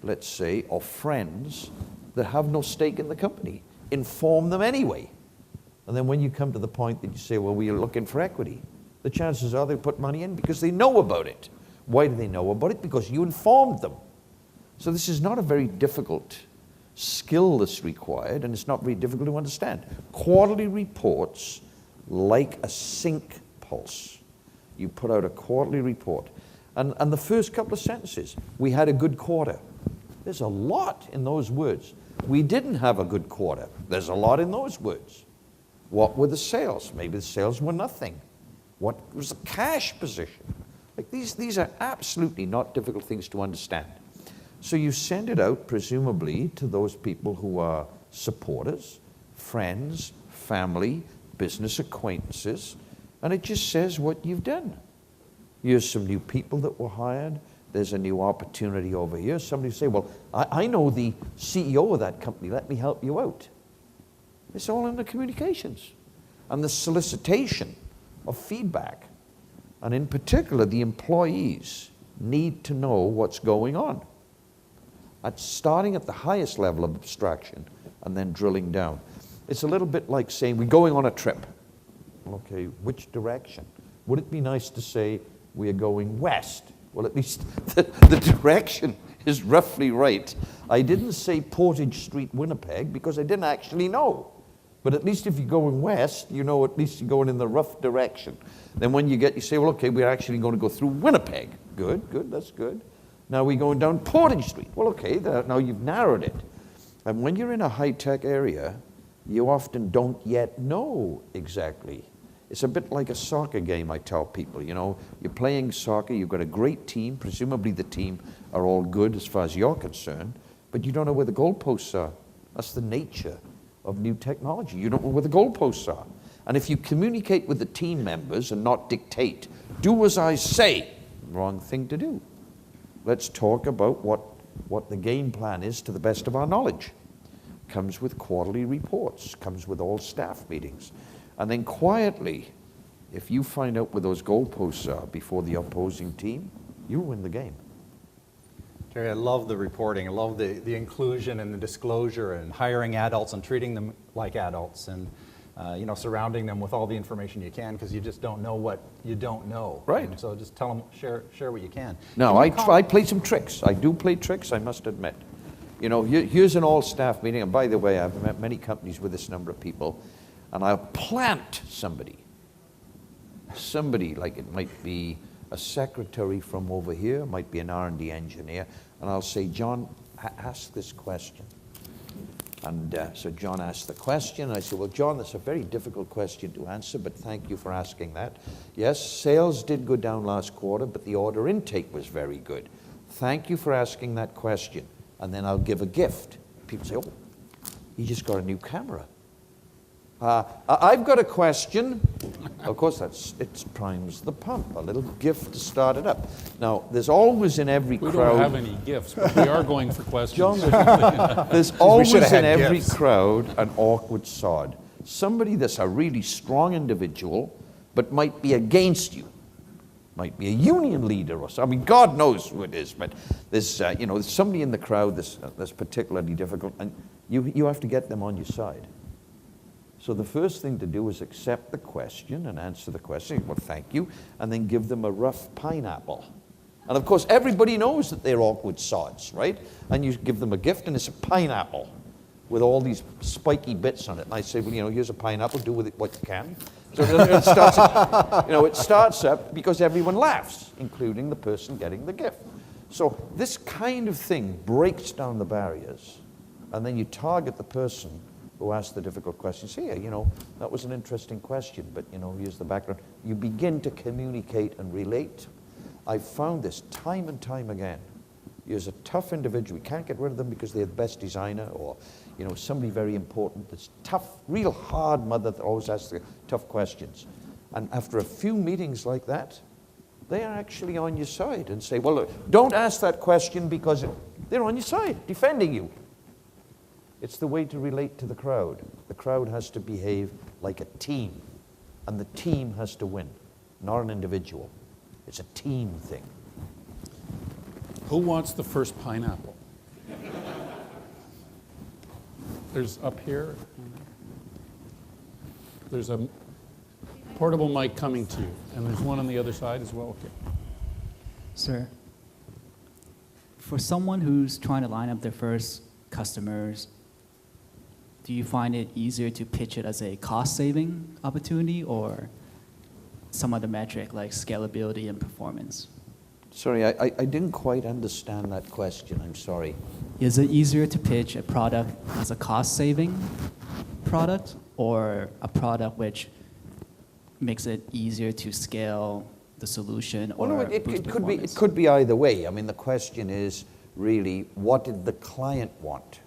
let's say, or friends that have no stake in the company. Inform them anyway. And then when you come to the point that you say, well, we are looking for equity, the chances are they'll put money in because they know about it. Why do they know about it? Because you informed them. So this is not a very difficult skill that's required, and it's not very difficult to understand. Quarterly reports, like a sync pulse. You put out a quarterly report. And the first couple of sentences, we had a good quarter. There's a lot in those words. We didn't have a good quarter. There's a lot in those words. What were the sales? Maybe the sales were nothing. What was the cash position? Like these are absolutely not difficult things to understand. So you send it out, presumably, to those people who are supporters, friends, family, business acquaintances, and it just says what you've done. Here's some new people that were hired. There's a new opportunity over here. Somebody say, well, I know the CEO of that company. Let me help you out. It's all in the communications and the solicitation of feedback. And in particular, the employees need to know what's going on. Starting at the highest level of abstraction and then drilling down. It's a little bit like saying, we're going on a trip. Okay, which direction? Would it be nice to say, we are going west? Well, at least the direction is roughly right. I didn't say Portage Street, Winnipeg, because I didn't actually know. But at least if you're going west, you know at least you're going in the rough direction. Then when you say, well, okay, we're actually going to go through Winnipeg. Good, that's good. Now we're going down Portage Street. Well, okay, now you've narrowed it. And when you're in a high-tech area, you often don't yet know exactly. It's a bit like a soccer game, I tell people. You know, you're playing soccer, you've got a great team, presumably the team are all good as far as you're concerned, but you don't know where the goalposts are. That's the nature of new technology. You don't know where the goalposts are. And if you communicate with the team members and not dictate, do as I say, wrong thing to do. Let's talk about what the game plan is to the best of our knowledge. Comes with quarterly reports, comes with all staff meetings. And then quietly, if you find out where those goalposts are before the opposing team, you win the game. Terry, I love the reporting. I love the inclusion and the disclosure and hiring adults and treating them like adults and surrounding them with all the information you can, because you just don't know what you don't know. Right. And so just tell them, share what you can. Now, I play some tricks. I do play tricks, I must admit. You know, here's an all-staff meeting, and by the way, I've met many companies with this number of people, and I'll plant somebody like it might be a secretary from over here, it might be an R&D engineer, and I'll say, John, ask this question. And so John asked the question, and I said, well, John, that's a very difficult question to answer, but thank you for asking that. Yes, sales did go down last quarter, but the order intake was very good. Thank you for asking that question. And then I'll give a gift. People say, oh, you just got a new camera. I've got a question. Of course, it primes the pump, a little gift to start it up. Now, there's always in every crowd... We don't have any gifts, but we are going for questions. John, there's always in every crowd an awkward sod. Somebody that's a really strong individual, but might be against you. Might be a union leader or something. I mean, God knows who it is, but there's, there's somebody in the crowd that's particularly difficult, and you have to get them on your side. So the first thing to do is accept the question and answer the question. Well, thank you. And then give them a rough pineapple. And of course, everybody knows that they're awkward sods, right? And you give them a gift, and it's a pineapple with all these spiky bits on it. And I say, well, here's a pineapple. Do with it what you can. So it starts up because everyone laughs, including the person getting the gift. So this kind of thing breaks down the barriers. And then you target the person who asked the difficult question. Say, that was an interesting question, but, here's the background. You begin to communicate and relate. I've found this time and time again. Here's a tough individual. We can't get rid of them because they're the best designer, or, somebody very important that's tough, real hard mother that always asks the tough questions. And after a few meetings like that, they are actually on your side and say, well, look, don't ask that question because they're on your side, defending you. It's the way to relate to the crowd. The crowd has to behave like a team, and the team has to win. not an individual. It's a team thing. Who wants the first pineapple? There's up here. There's a portable mic coming to you, and there's one on the other side as well. Okay. Sir, for someone who's trying to line up their first customers, do you find it easier to pitch it as a cost-saving opportunity or some other metric like scalability and performance? Sorry, I didn't quite understand that question. I'm sorry. Is it easier to pitch a product as a cost-saving product or a product which makes it easier to scale the solution or Well, no, boost it performance? could be either way. I mean, the question is really, what did the client want?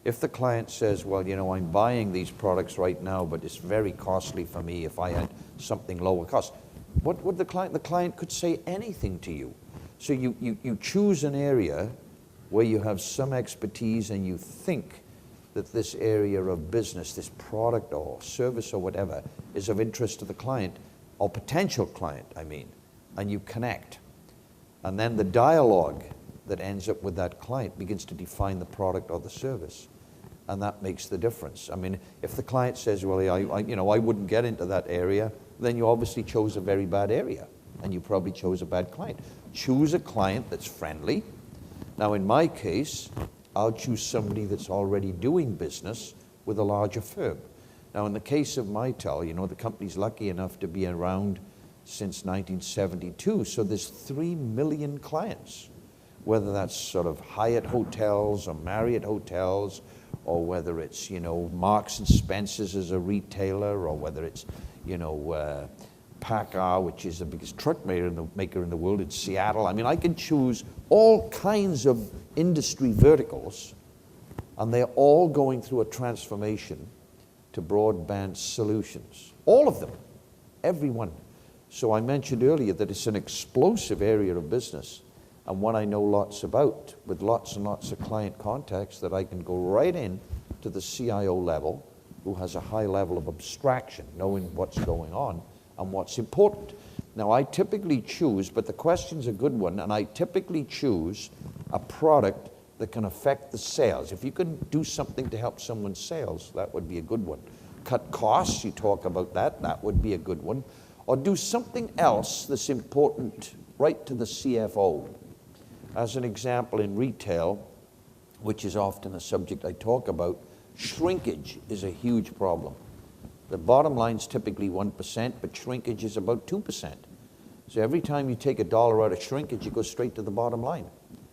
If the client says, well, you know, I'm buying these products right now, but it's very costly for me if I had something lower cost. What would the client could say anything to you. So you choose an area where you have some expertise and you think that this area of business, this product or service or whatever, is of interest to the client, or potential client, I mean, and you connect. And then the dialogue that ends up with that client begins to define the product or the service. And that makes the difference. I mean, if the client says, well, I wouldn't get into that area, then you obviously chose a very bad area, and you probably chose a bad client. Choose a client that's friendly. Now, in my case, I'll choose somebody that's already doing business with a larger firm. Now, in the case of Mitel, you know, the company's lucky enough to be around since 1972, so there's 3 million clients, whether that's sort of Hyatt hotels or Marriott hotels, or whether it's, you know, Marks and Spencer's as a retailer, or whether it's, you know, PACCAR, which is the biggest truck maker in the world in Seattle. I mean, I can choose all kinds of industry verticals, and they're all going through a transformation to broadband solutions. All of them, every one. So I mentioned earlier that it's an explosive area of business, and one I know lots about, with lots and lots of client contacts that I can go right in to the CIO level, who has a high level of abstraction, knowing what's going on and what's important. Now, I typically choose, but the question's a good one, and I typically choose a product that can affect the sales. If you can do something to help someone's sales, that would be a good one. Cut costs, you talk about that, that would be a good one. Or do something else that's important right to the CFO. As an example, in retail, which is often a subject I talk about, shrinkage is a huge problem. The bottom line's typically 1%, but shrinkage is about 2%. So every time you take $1 out of shrinkage, it goes straight to the bottom line.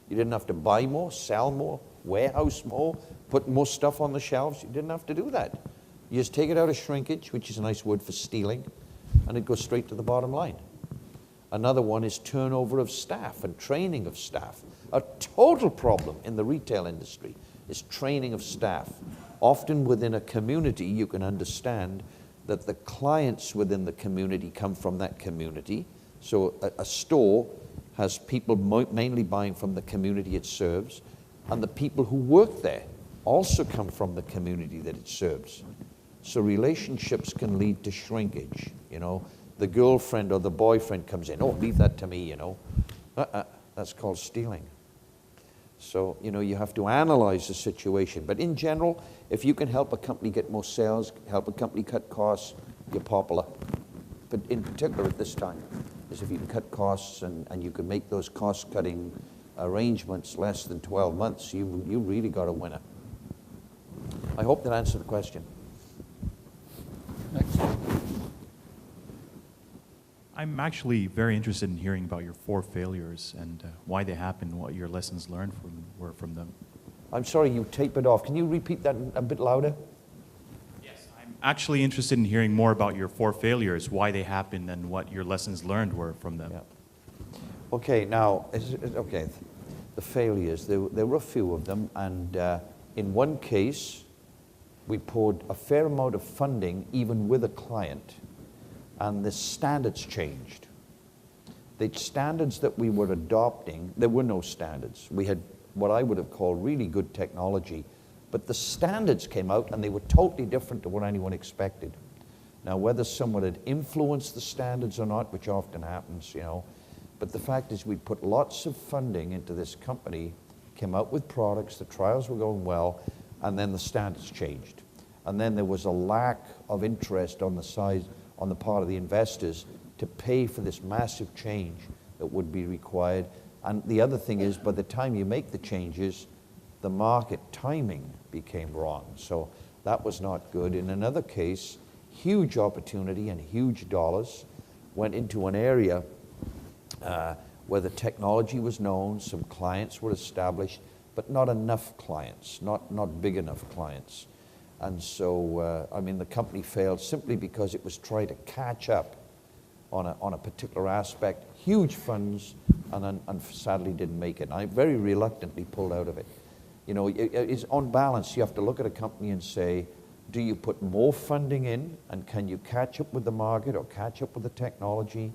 You didn't have to buy more, sell more, warehouse more, put more stuff on the shelves. You didn't have to do that. You just take it out of shrinkage, which is a nice word for stealing, and it goes straight to the bottom line. Another one is turnover of staff and training of staff. A total problem in the retail industry is training of staff. Often within a community, you can understand that the clients within the community come from that community. So a store has people mainly buying from the community it serves, and the people who work there also come from the community that it serves. So relationships can lead to shrinkage, you know. The girlfriend or the boyfriend comes in, oh, leave that to me, you know. That's called stealing. So, you know, you have to analyze the situation. But in general, if you can help a company get more sales, help a company cut costs, you're popular. But in particular at this time, is if you can cut costs and you can make those cost-cutting arrangements less than 12 months, you really got a winner. I hope that answered the question. Next. I'm actually very interested in hearing about your 4 failures and why they happened, what your lessons learned were from them. I'm sorry, you tape it off. Can you repeat that a bit louder? Yes, I'm actually interested in hearing more about your 4 failures, why they happened, and what your lessons learned were from them. Yeah. Okay, now, okay, the failures, there were a few of them, and in one case, we poured a fair amount of funding, even with a client, and the standards changed. The standards that we were adopting, there were no standards. We had what I would have called really good technology, but the standards came out and they were totally different to what anyone expected. Now, whether someone had influenced the standards or not, which often happens, you know, but the fact is we put lots of funding into this company, came out with products, the trials were going well, and then the standards changed. And then there was a lack of interest on the part of the investors to pay for this massive change that would be required. And the other thing is, by the time you make the changes, the market timing became wrong. So that was not good. In another case, huge opportunity and huge dollars went into an area where the technology was known, some clients were established, but not enough clients, not big enough clients. And so, I mean, the company failed simply because it was trying to catch up on a particular aspect, huge funds, and sadly didn't make it. And I very reluctantly pulled out of it. You know, it's on balance, you have to look at a company and say, do you put more funding in, and can you catch up with the market or catch up with the technology?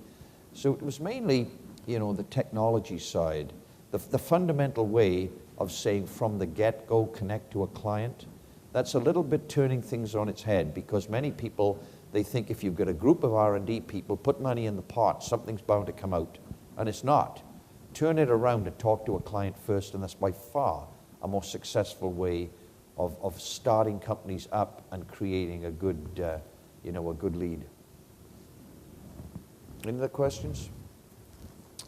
So it was mainly, you know, the technology side, the fundamental way of saying from the get-go connect to a client. That's a little bit turning things on its head, because many people, they think if you've got a group of R&D people, put money in the pot, something's bound to come out. And it's not. Turn it around and talk to a client first, and that's by far a more successful way of starting companies up and creating a good, you know, a good lead. Any other questions?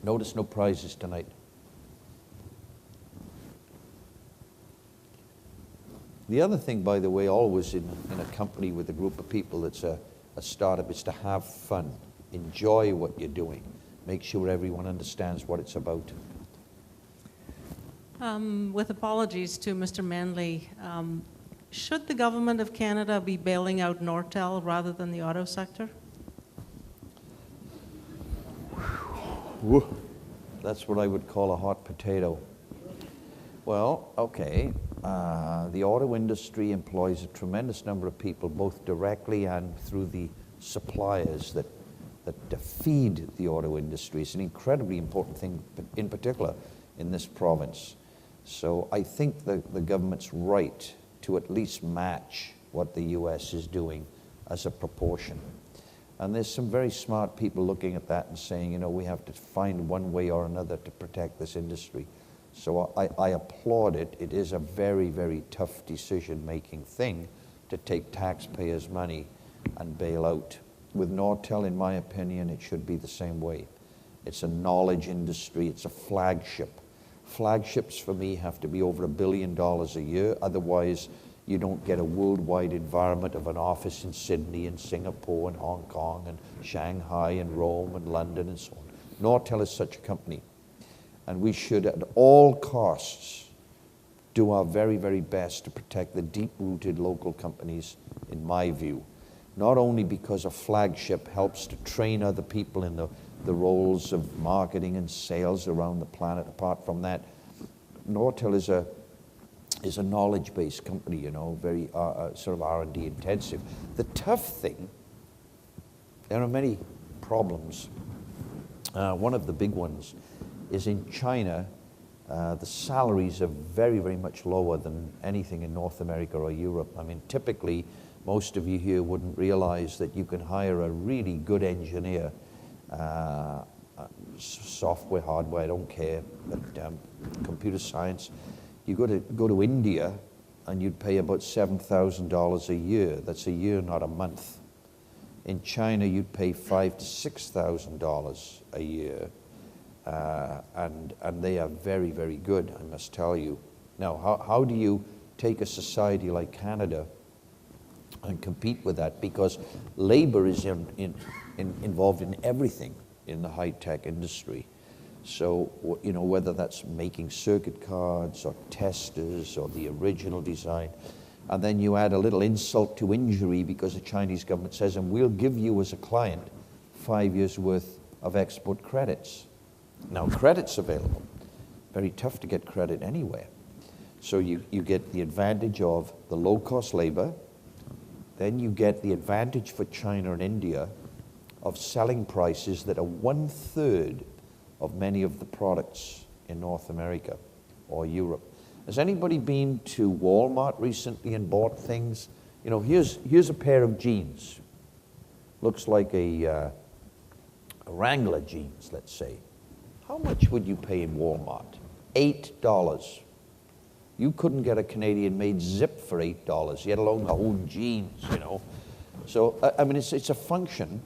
Notice no prizes tonight. The other thing, by the way, always in a company with a group of people that's a startup, is to have fun. Enjoy what you're doing. Make sure everyone understands what it's about. With apologies to Mr. Manley, should the government of Canada be bailing out Nortel rather than the auto sector? That's what I would call a hot potato. Well, okay. The auto industry employs a tremendous number of people, both directly and through the suppliers that feed the auto industry. It's an incredibly important thing, in particular, in this province. So I think the government's right to at least match what the US is doing as a proportion. And there's some very smart people looking at that and saying, you know, we have to find one way or another to protect this industry. So I applaud it. It is a very, very tough decision-making thing to take taxpayers' money and bail out. With Nortel, in my opinion, it should be the same way. It's a knowledge industry. It's a flagship. Flagships, for me, have to be over $1 billion a year. Otherwise, you don't get a worldwide environment of an office in Sydney and Singapore and Hong Kong and Shanghai and Rome and London and so on. Nortel is such a company. And we should, at all costs, do our very, very best to protect the deep-rooted local companies, in my view. Not only because a flagship helps to train other people in the roles of marketing and sales around the planet. Apart from that, Nortel is a knowledge-based company, you know, very sort of R&D intensive. The tough thing, there are many problems. One of the big ones is in China, the salaries are very, very much lower than anything in North America or Europe. I mean, typically, most of you here wouldn't realize that you can hire a really good engineer, software, hardware, I don't care, but computer science. You go to India and you'd pay about $7,000 a year. That's a year, not a month. In China, you'd pay $5,000 to $6,000 a year. And they are very, very good, I must tell you. Now, how do you take a society like Canada and compete with that? Because labor is involved in everything in the high-tech industry. So, you know, whether that's making circuit cards or testers or the original design, and then you add a little insult to injury because the Chinese government says, and we'll give you as a client 5 years worth of export credits. Now, credit's available. Very tough to get credit anywhere. So you get the advantage of the low-cost labor, then you get the advantage for China and India of selling prices that are 1/3 of many of the products in North America or Europe. Has anybody been to Walmart recently and bought things? You know, here's a pair of jeans. looks like a Wrangler jeans, let's say. How much would you pay in Walmart? $8. You couldn't get a Canadian-made zip for $8, yet alone the whole jeans, you know. So, I mean, it's a function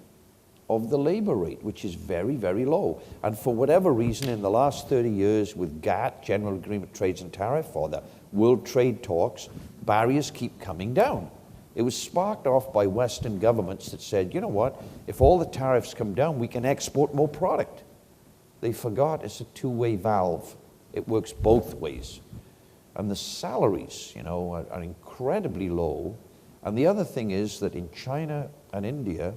of the labor rate, which is very, very low. And for whatever reason, in the last 30 years with GATT, General Agreement Trades and Tariff, or the World Trade Talks, barriers keep coming down. It was sparked off by Western governments that said, you know what, if all the tariffs come down, we can export more product. They forgot it's a two-way valve. It works both ways. And the salaries, you know, are incredibly low. And the other thing is that in China and India,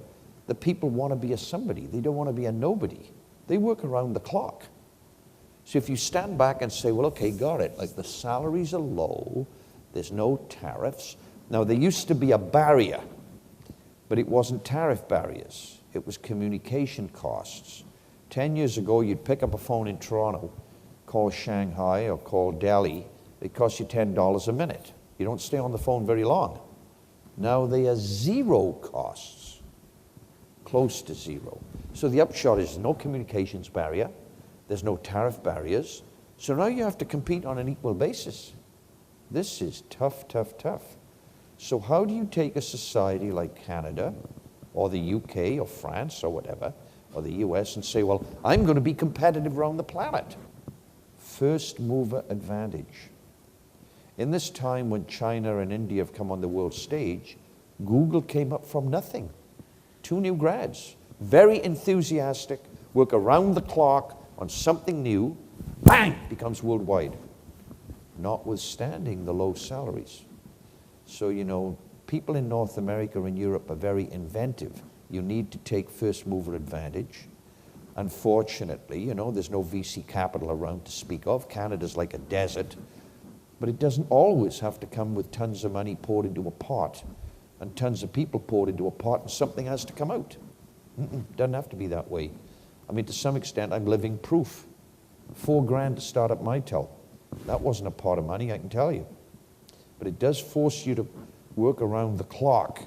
the people want to be a somebody. They don't want to be a nobody. They work around the clock. So if you stand back and say, well, okay, got it. Like the salaries are low. There's no tariffs. Now, there used to be a barrier, but it wasn't tariff barriers. It was communication costs. 10 years ago, you'd pick up a phone in Toronto, call Shanghai or call Delhi. It costs you $10 a minute. You don't stay on the phone very long. Now they are zero costs, close to zero. So the upshot is no communications barrier. There's no tariff barriers. So now you have to compete on an equal basis. This is tough, tough, tough. So how do you take a society like Canada or the UK or France or whatever, or the US, and say, well, I'm going to be competitive around the planet? First mover advantage. In this time when China and India have come on the world stage, Google came up from nothing. 2 new grads, very enthusiastic, work around the clock on something new, bang, becomes worldwide, notwithstanding the low salaries. So, you know, people in North America and Europe are very inventive. You need to take first mover advantage. Unfortunately, you know, there's no VC capital around to speak of. Canada's like a desert. But it doesn't always have to come with tons of money poured into a pot and tons of people poured into a pot and something has to come out. Doesn't have to be that way. I mean, to some extent, I'm living proof. $4,000 to start up Mitel. That wasn't a pot of money, I can tell you. But it does force you to work around the clock.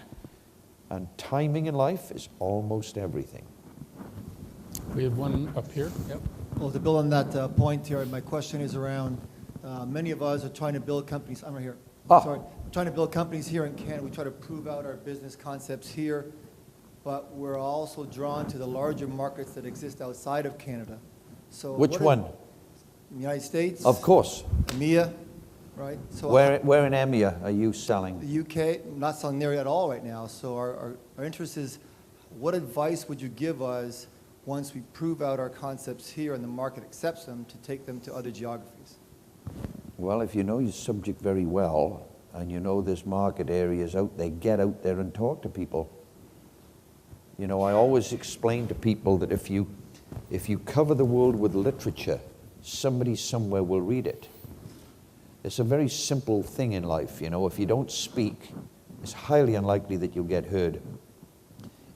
And timing in life is almost everything. We have one up here. Yep. Well, to build on that point here, my question is around many of us are trying to build companies. I'm right here. Sorry. We're trying to build companies here in Canada. We try to prove out our business concepts here, but we're also drawn to the larger markets that exist outside of Canada. So Which one? The United States. Of course. EMEA, right? So Where in EMEA are you selling? the UK, not selling there at all right now. So our interest is, what advice would you give us once we prove out our concepts here and the market accepts them to take them to other geographies? Well, if you know your subject very well and you know there's market areas out there, get out there and talk to people. You know, I always explain to people that if you cover the world with literature, somebody somewhere will read it. It's a very simple thing in life, you know. If you don't speak, it's highly unlikely that you'll get heard.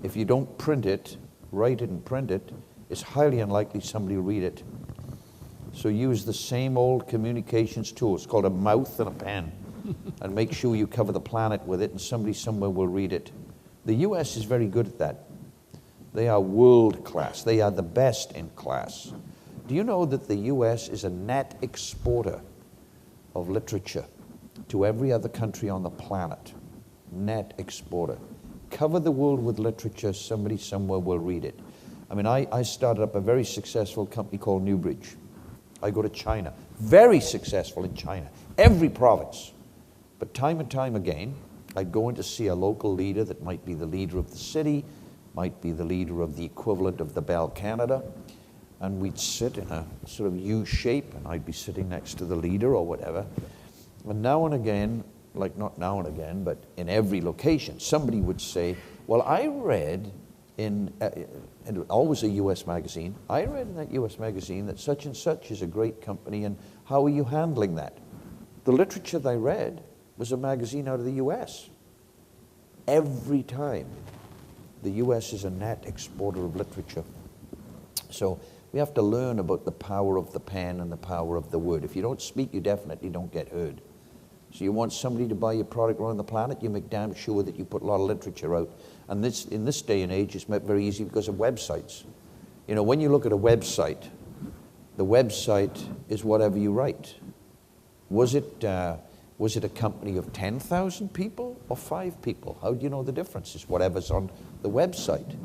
If you don't print it, write it and print it, it's highly unlikely somebody will read it. So use the same old communications tool. It's called a mouth and a pen. And make sure you cover the planet with it and somebody somewhere will read it. The US is very good at that. They are world class. They are the best in class. Do you know that the US is a net exporter of literature to every other country on the planet? Net exporter. Cover the world with literature, somebody somewhere will read it. I mean, I started up a very successful company called Newbridge. I go to China, very successful in China, every province. But time and time again, I'd go in to see a local leader that might be the leader of the city, might be the leader of the equivalent of the Bell Canada, and we'd sit in a sort of U shape, and I'd be sitting next to the leader or whatever. And now and again, like not now and again, but in every location, somebody would say, well, I read in, and always a US magazine, I read in that US magazine that such and such is a great company, and how are you handling that? The literature they read was a magazine out of the US. Every time. The US is a net exporter of literature. So we have to learn about the power of the pen and the power of the word. If you don't speak, you definitely don't get heard. So you want somebody to buy your product around the planet, you make damn sure that you put a lot of literature out. And this, in this day and age, it's made very easy because of websites. You know, when you look at a website, the website is whatever you write. Was it a company of 10,000 people or 5 people? How do you know the difference? It's whatever's on the website.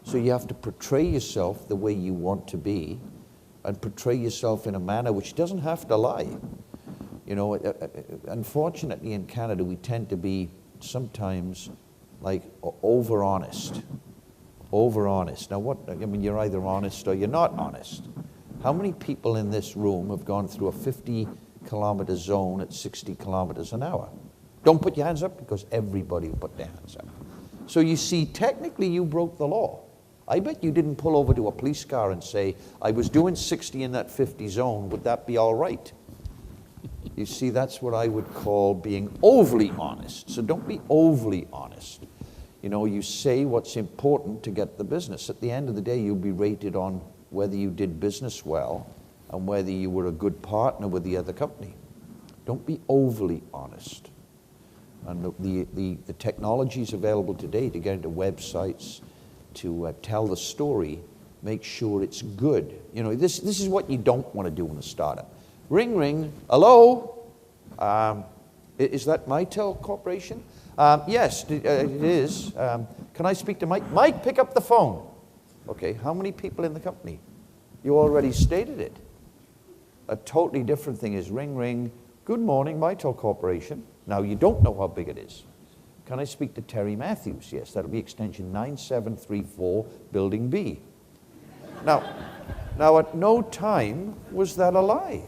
So you have to portray yourself the way you want to be and portray yourself in a manner which doesn't have to lie. You know, unfortunately in Canada, we tend to be sometimes like over-honest. Over-honest. Now what, I mean, you're either honest or you're not honest. How many people in this room have gone through a 50-kilometer zone at 60 kilometers an hour? Don't put your hands up because everybody will put their hands up. So you see, technically you broke the law. I bet you didn't pull over to a police car and say, I was doing 60 in that 50 zone, would that be all right? You see, that's what I would call being overly honest. So don't be overly honest. You know, you say what's important to get the business. At the end of the day, you'll be rated on whether you did business well and whether you were a good partner with the other company. Don't be overly honest. And the technologies available today to get into websites, to tell the story, make sure it's good. You know, this is what you don't want to do in a startup. Ring, ring, hello? Is that Mitel Corporation? Yes, it is. Can I speak to Mike? Mike, pick up the phone. Okay, how many people in the company? You already stated it. A totally different thing is ring, ring, good morning, Mitel Corporation. Now, you don't know how big it is. Can I speak to Terry Matthews? Yes, that'll be extension 9734, Building B. Now, at no time was that a lie.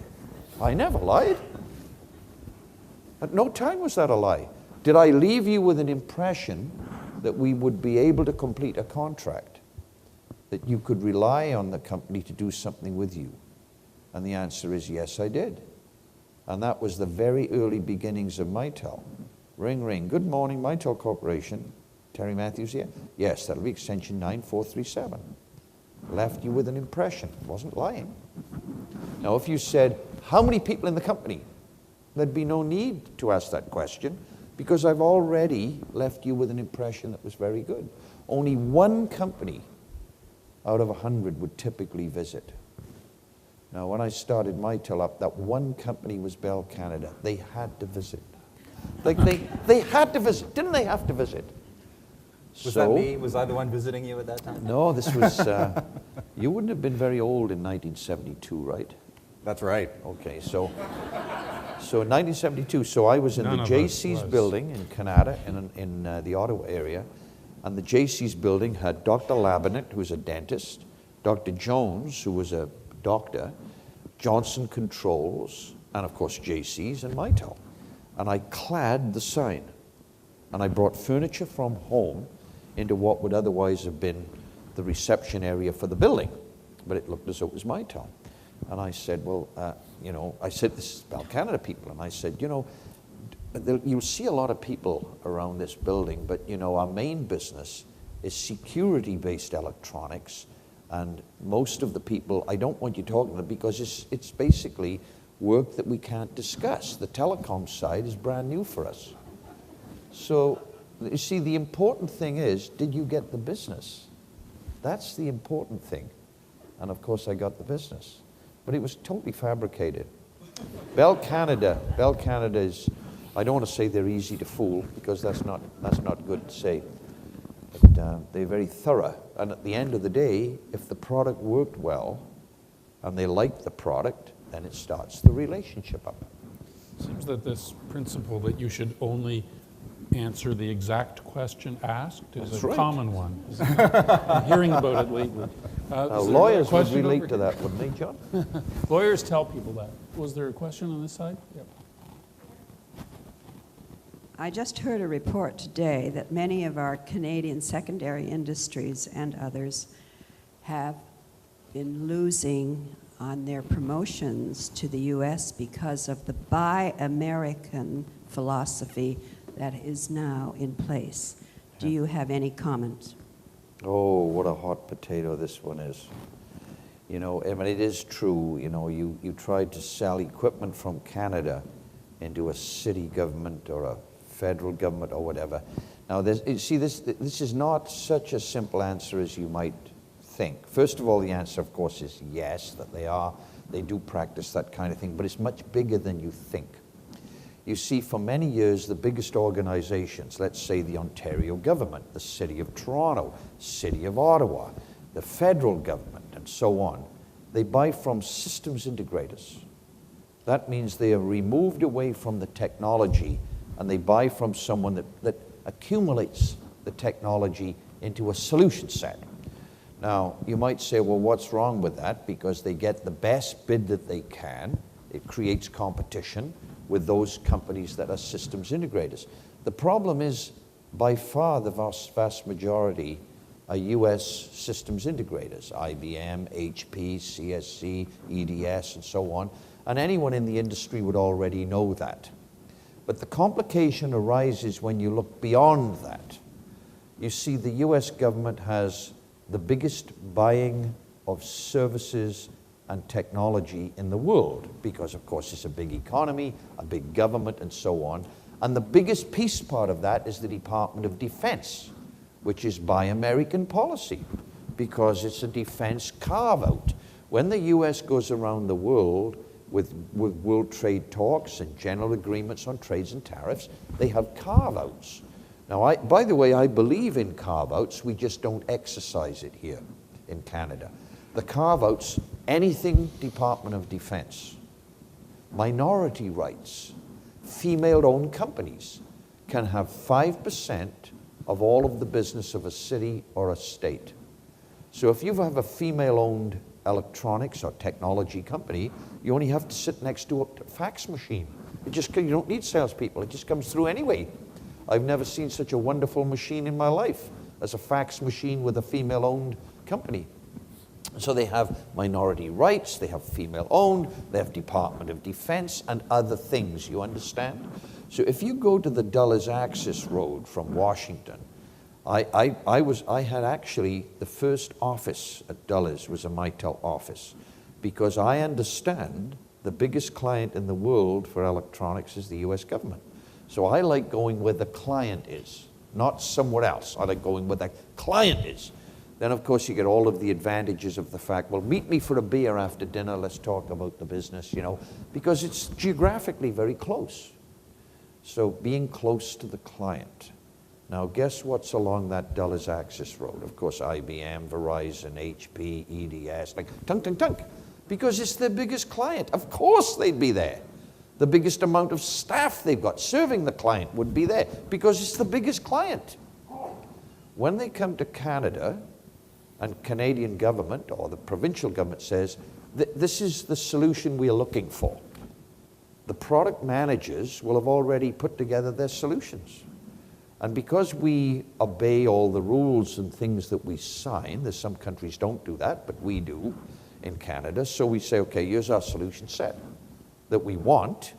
I never lied. At no time was that a lie. Did I leave you with an impression that we would be able to complete a contract, that you could rely on the company to do something with you? And the answer is yes, I did. And that was the very early beginnings of Mitel. Ring, ring. Good morning, Mitel Corporation. Terry Matthews here? Yes, that'll be extension 9437. Left you with an impression. Wasn't lying. Now, if you said, how many people in the company? There'd be no need to ask that question because I've already left you with an impression that was very good. Only one company out of 100 would typically visit. Now, when I started Mitel up, that one company was Bell Canada. They had to visit. Like they had to visit. Didn't they have to visit? Was that me? Was I the one visiting you at that time? No, this was, you wouldn't have been very old in 1972, right? That's right. Okay, so in 1972, so I was in None the of us JC's was. building in Canada, in the Ottawa area, and the JC's building had Dr. Labinet, who was a dentist, Dr. Jones, who was a doctor, Johnson Controls, and of course JC's and Mitel. And I clad the sign, and I brought furniture from home into what would otherwise have been the reception area for the building, but it looked as though it was Mitel. And I said, well, you know, I said, this is Bell Canada people, and I said, you know, you'll see a lot of people around this building, but you know, our main business is security-based electronics, and most of the people, I don't want you talking to them because it's basically work that we can't discuss. The telecom side is brand new for us. So, you see, the important thing is, did you get the business? That's the important thing. And of course, I got the business. But it was totally fabricated. Bell Canada is, I don't want to say they're easy to fool, because that's not good to say. But they're very thorough. And at the end of the day, if the product worked well, and they liked the product, then it starts the relationship up. Seems that this principle that you should only answer the exact question asked is That's a right. common one. I'm hearing about it lately. Is there a Lawyers would question relate over to here? that, wouldn't they, John? Lawyers tell people that. Was there a question on this side? Yep. I just heard a report today that many of our Canadian secondary industries and others have been losing on their promotions to the U.S. because of the Buy American philosophy that is now in place. Do you have any comment? Oh, what a hot potato this one is. You know, I mean, it is true, you know, you tried to sell equipment from Canada into a city government or a federal government or whatever. Now, you see, this is not such a simple answer as you might think. First of all, the answer, of course, is yes, that they do practice that kind of thing, but it's much bigger than you think. You see, for many years, the biggest organizations, let's say the Ontario government, the City of Toronto, City of Ottawa, the federal government, and so on, they buy from systems integrators. That means they are removed away from the technology and they buy from someone that accumulates the technology into a solution set. Now, you might say, well, what's wrong with that? Because they get the best bid that they can. It creates competition with those companies that are systems integrators. The problem is, by far, the vast majority are US systems integrators, IBM, HP, CSC, EDS, and so on. And anyone in the industry would already know that. But the complication arises when you look beyond that. You see, the US government has the biggest buying of services and technology in the world because, of course, it's a big economy, a big government, and so on. And the biggest piece part of that is the Department of Defense, which is by American policy because it's a defense carve-out. When the US goes around the world with world trade talks and general agreements on trades and tariffs, they have carve-outs. Now, by the way, I believe in carve-outs. We just don't exercise it here in Canada. The carve-outs, anything Department of Defense, minority rights, female-owned companies can have 5% of all of the business of a city or a state. So if you have a female-owned electronics or technology company, you only have to sit next to a fax machine. You don't need salespeople. It just comes through anyway. I've never seen such a wonderful machine in my life as a fax machine with a female-owned company. So they have minority rights, they have female-owned, they have Department of Defense, and other things, you understand? So if you go to the Dulles Access Road from Washington, I had actually, the first office at Dulles was a Mitel office, because I understand the biggest client in the world for electronics is the US government. So I like going where the client is, not somewhere else. I like going where the client is. Then, of course, you get all of the advantages of the fact, well, meet me for a beer after dinner, let's talk about the business, because it's geographically very close. So being close to the client. Now, guess what's along that Dulles Access Road? Of course, IBM, Verizon, HP, EDS, like tunk, because it's their biggest client. Of course they'd be there. The biggest amount of staff they've got serving the client would be there because it's the biggest client. When they come to Canada, and Canadian government or the provincial government says, this is the solution we are looking for, the product managers will have already put together their solutions. And because we obey all the rules and things that we sign, there's some countries don't do that, but we do in Canada, so we say, okay, here's our solution set that we want,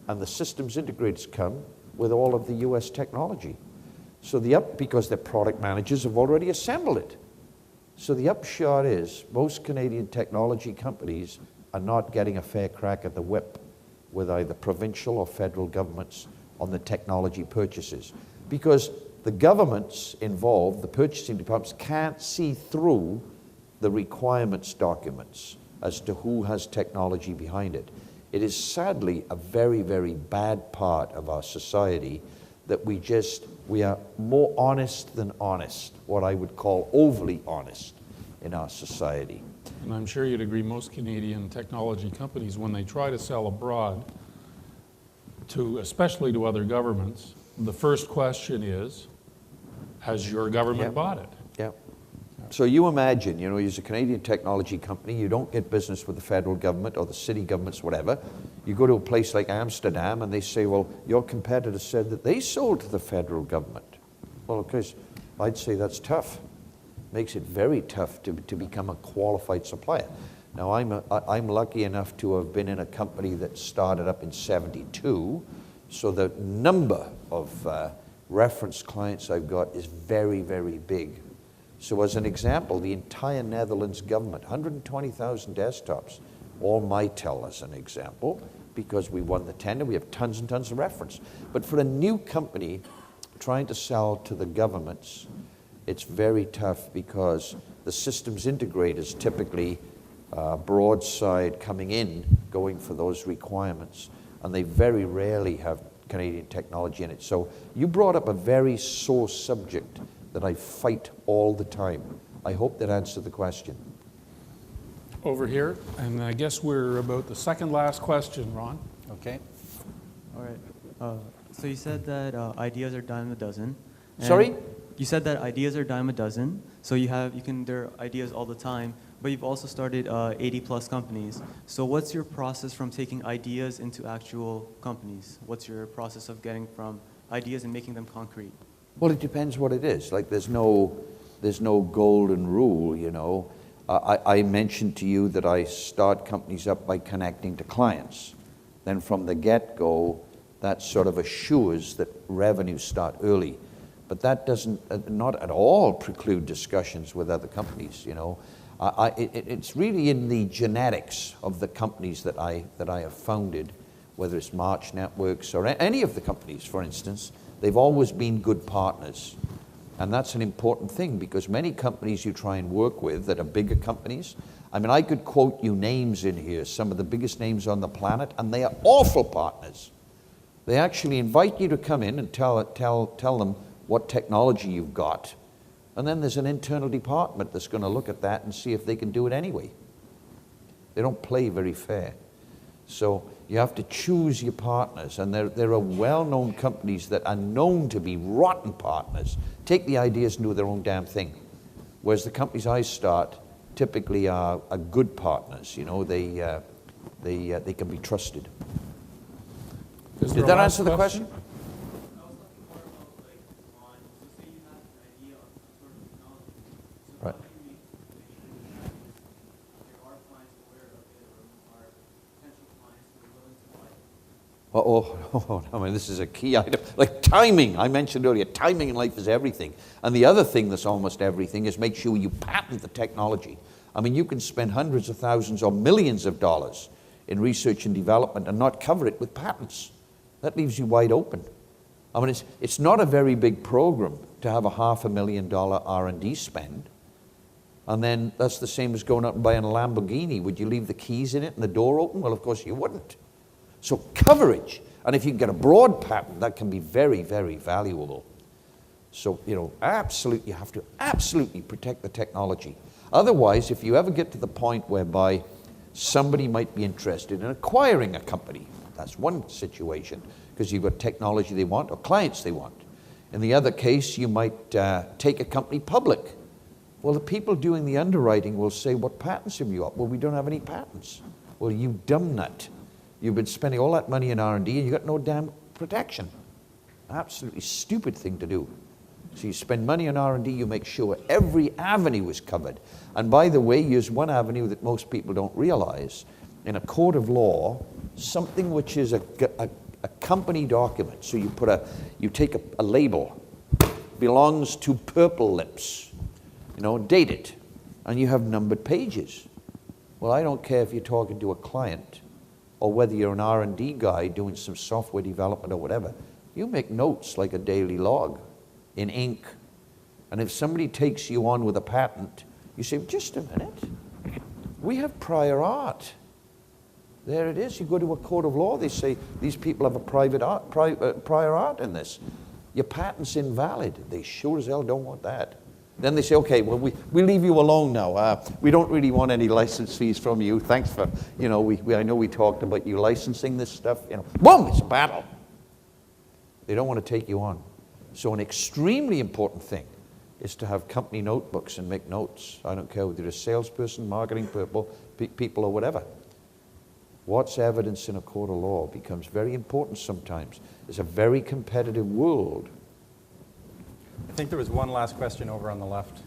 and the systems integrators come with all of the US technology. So because their product managers have already assembled it. So the upshot is most Canadian technology companies are not getting a fair crack at the whip with either provincial or federal governments on the technology purchases. Because the governments involved, the purchasing departments, can't see through the requirements documents as to who has technology behind it. It is sadly a very, very bad part of our society that we are more honest than honest, what I would call overly honest in our society. And I'm sure you'd agree most Canadian technology companies, when they try to sell abroad, especially to other governments, the first question is, has your government bought it? Yeah. So you imagine, as a Canadian technology company, you don't get business with the federal government or the city governments, whatever. You go to a place like Amsterdam and they say, well, your competitor said that they sold to the federal government. Well, of course, I'd say that's tough. Makes it very tough to become a qualified supplier. Now, I'm lucky enough to have been in a company that started up in '72, so the number of reference clients I've got is very, very big. So as an example, the entire Netherlands government, 120,000 desktops, all Mitel as an example, because we won the tender. We have tons and tons of reference. But for a new company trying to sell to the governments, it's very tough because the systems integrators typically broadside coming in, going for those requirements, and they very rarely have Canadian technology in it. So you brought up a very sore subject that I fight all the time. I hope that answered the question. Over here, and I guess we're about the second last question, Ron. Okay. All right. So you said that ideas are dime a dozen. and Sorry? You said that ideas are dime a dozen. So there are ideas all the time, but you've also started 80 plus companies. So what's your process from taking ideas into actual companies? What's your process of getting from ideas and making them concrete? Well, it depends what it is. Like there's no golden rule, you know. I mentioned to you that I start companies up by connecting to clients. Then from the get-go, that sort of assures that revenues start early. But that doesn't not at all preclude discussions with other companies, you know. It's really in the genetics of the companies that I have founded, whether it's March Networks or any of the companies, for instance. They've always been good partners. And that's an important thing because many companies you try and work with that are bigger companies, I mean, I could quote you names in here, some of the biggest names on the planet, and they are awful partners. They actually invite you to come in and tell them what technology you've got. And then there's an internal department that's going to look at that and see if they can do it anyway. They don't play very fair. So you have to choose your partners, and there are well-known companies that are known to be rotten partners, take the ideas and do their own damn thing. Whereas the companies I start typically are good partners. You know, they can be trusted. Did that answer the question? Right. I mean, this is a key item. Like timing, I mentioned earlier, timing in life is everything. And the other thing that's almost everything is make sure you patent the technology. I mean, you can spend hundreds of thousands or millions of dollars in research and development and not cover it with patents. That leaves you wide open. I mean, it's not a very big program to have a $500,000 R&D spend. And then that's the same as going out and buying a Lamborghini. Would you leave the keys in it and the door open? Well, of course you wouldn't. So coverage, and if you can get a broad patent, that can be very, very valuable. So, you know, you have to absolutely protect the technology. Otherwise, if you ever get to the point whereby somebody might be interested in acquiring a company, that's one situation, because you've got technology they want or clients they want. In the other case, you might take a company public. Well, the people doing the underwriting will say, what patents have you got? Well, we don't have any patents. Well, you dumb nut. You've been spending all that money in R&D and you got no damn protection. Absolutely stupid thing to do. So you spend money on R&D, you make sure every avenue is covered. And by the way, here's one avenue that most people don't realize. In a court of law, something which is a company document, so you take a label, belongs to Purple Lips, you know, date it, and you have numbered pages. Well, I don't care if you're talking to a client or whether you're an R&D guy doing some software development or whatever. You make notes like a daily log in ink. And if somebody takes you on with a patent, you say, just a minute, we have prior art. There it is. You go to a court of law, they say, these people have a prior art in this. Your patent's invalid. They sure as hell don't want that. Then they say, okay, well, we leave you alone now. We don't really want any license fees from you. Thanks for, you know, I know we talked about you licensing this stuff. You know, boom, it's a battle. They don't want to take you on. So an extremely important thing is to have company notebooks and make notes. I don't care whether you're a salesperson, marketing people, or whatever. What's evidence in a court of law becomes very important sometimes. It's a very competitive world. I think there was one last question over on the left.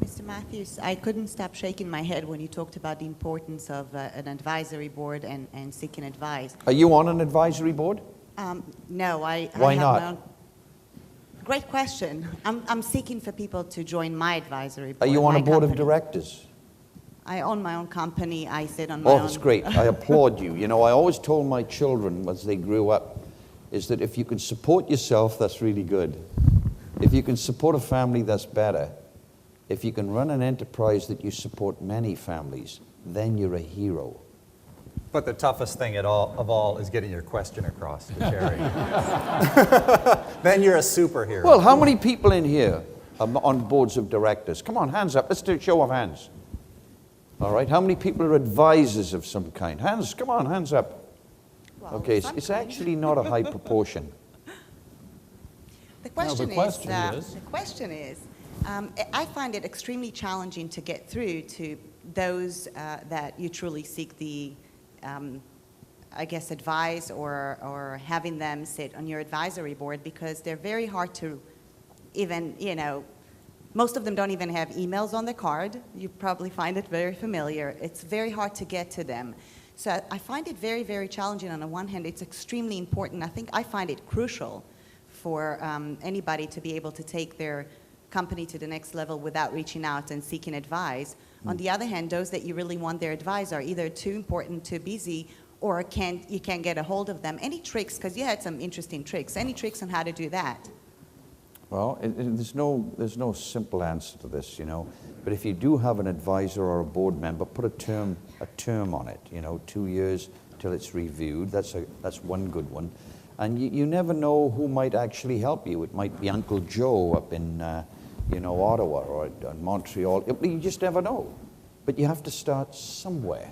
Mr. Matthews, I couldn't stop shaking my head when you talked about the importance of an advisory board and seeking advice. Are you on an advisory board? No, Why I have not? my own. Great question. I'm seeking for people to join my advisory board. Are you on my a board of company. directors? I own my own company. I sit on my own. Oh, that's great. I applaud you. You know, I always told my children as they grew up is that if you can support yourself, that's really good. If you can support a family, that's better. If you can run an enterprise that you support many families, then you're a hero. But the toughest thing of all is getting your question across to Terry. Then you're a superhero. Well, how many people in here are on boards of directors? Come on, hands up. Let's do a show of hands. All right, how many people are advisors of some kind? Hands, come on, hands up. Well, Okay, it's actually not a high proportion. The question, the question is, I find it extremely challenging to get through to those that you truly seek the, I guess, advice or having them sit on your advisory board, because they're very hard to even, you know, most of them don't even have emails on the card. You probably find it very familiar. It's very hard to get to them. So I find it very, very challenging. On the one hand, it's extremely important. I find it crucial for anybody to be able to take their company to the next level without reaching out and seeking advice. On the other hand, those that you really want their advice are either too important, too busy, or you can't get a hold of them. Any tricks, because you had some interesting tricks, any tricks on how to do that? Well, there's no simple answer to this, you know. But if you do have an advisor or a board member, put a term on it, you know, 2 years till it's reviewed. That's one good one. And you never know who might actually help you. It might be Uncle Joe up in, you know, Ottawa or Montreal. You just never know. But you have to start somewhere.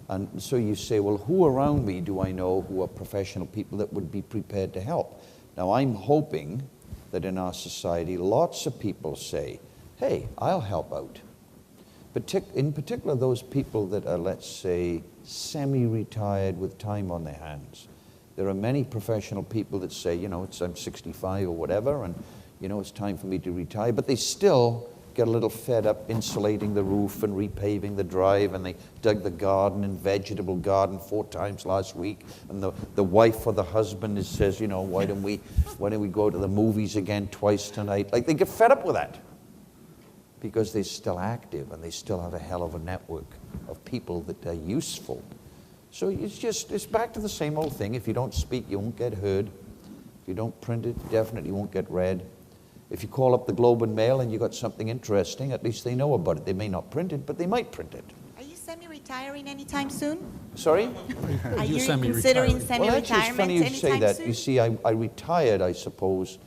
And so you say, well, who around me do I know who are professional people that would be prepared to help? Now, I'm hoping that in our society, lots of people say, hey, I'll help out. In particular, those people that are, let's say, semi-retired with time on their hands. There are many professional people that say, you know, I'm 65 or whatever, and, you know, it's time for me to retire, but they still get a little fed up insulating the roof and repaving the drive, and they dug the garden and vegetable garden 4 times last week, and the wife or the husband says, you know, why don't we go to the movies again twice tonight? Like, they get fed up with that because they're still active and they still have a hell of a network of people that are useful. So it's back to the same old thing. If you don't speak, you won't get heard. If you don't print it, definitely won't get read. If you call up the Globe and Mail and you got something interesting, at least they know about it. They may not print it, but they might print it. Are you semi-retiring anytime soon? Sorry? Are you semi-retiring? considering Well, semi-retirement actually, it's funny you say anytime that. soon? You see, I retired, I suppose,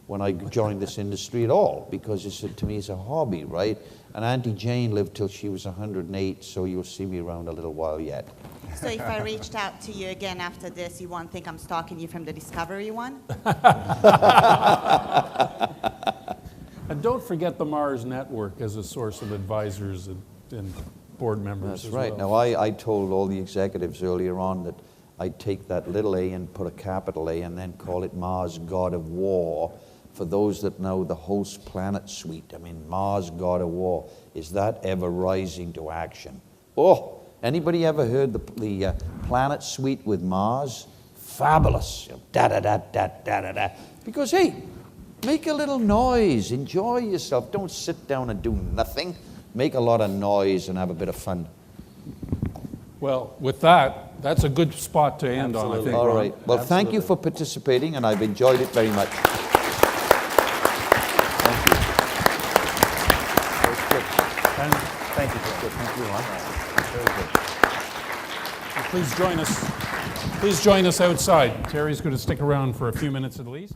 when I joined this industry at all, because to me it's a hobby, right? And Auntie Jane lived till she was 108, so you'll see me around a little while yet. So if I reached out to you again after this, you won't think I'm stalking you from the Discovery one? And don't forget the MaRS network as a source of advisors and board members. That's as right. well. Now, I told all the executives earlier on that I'd take that little a and put a capital A and then call it MaRS God of War. For those that know the host planet suite, I mean, MaRS God of War, is that ever rising to action? Oh, anybody ever heard the planet suite with MaRS? Fabulous. Da-da-da-da-da-da-da. Because, hey, make a little noise. Enjoy yourself. Don't sit down and do nothing. Make a lot of noise and have a bit of fun. Well, with that, that's a good spot to end on, I think. All Ron. right. Well, thank you for participating, and I've enjoyed it very much. And Thank you, Terry. Thank you, Ron. please join us outside. Terry's going to stick around for a few minutes at least.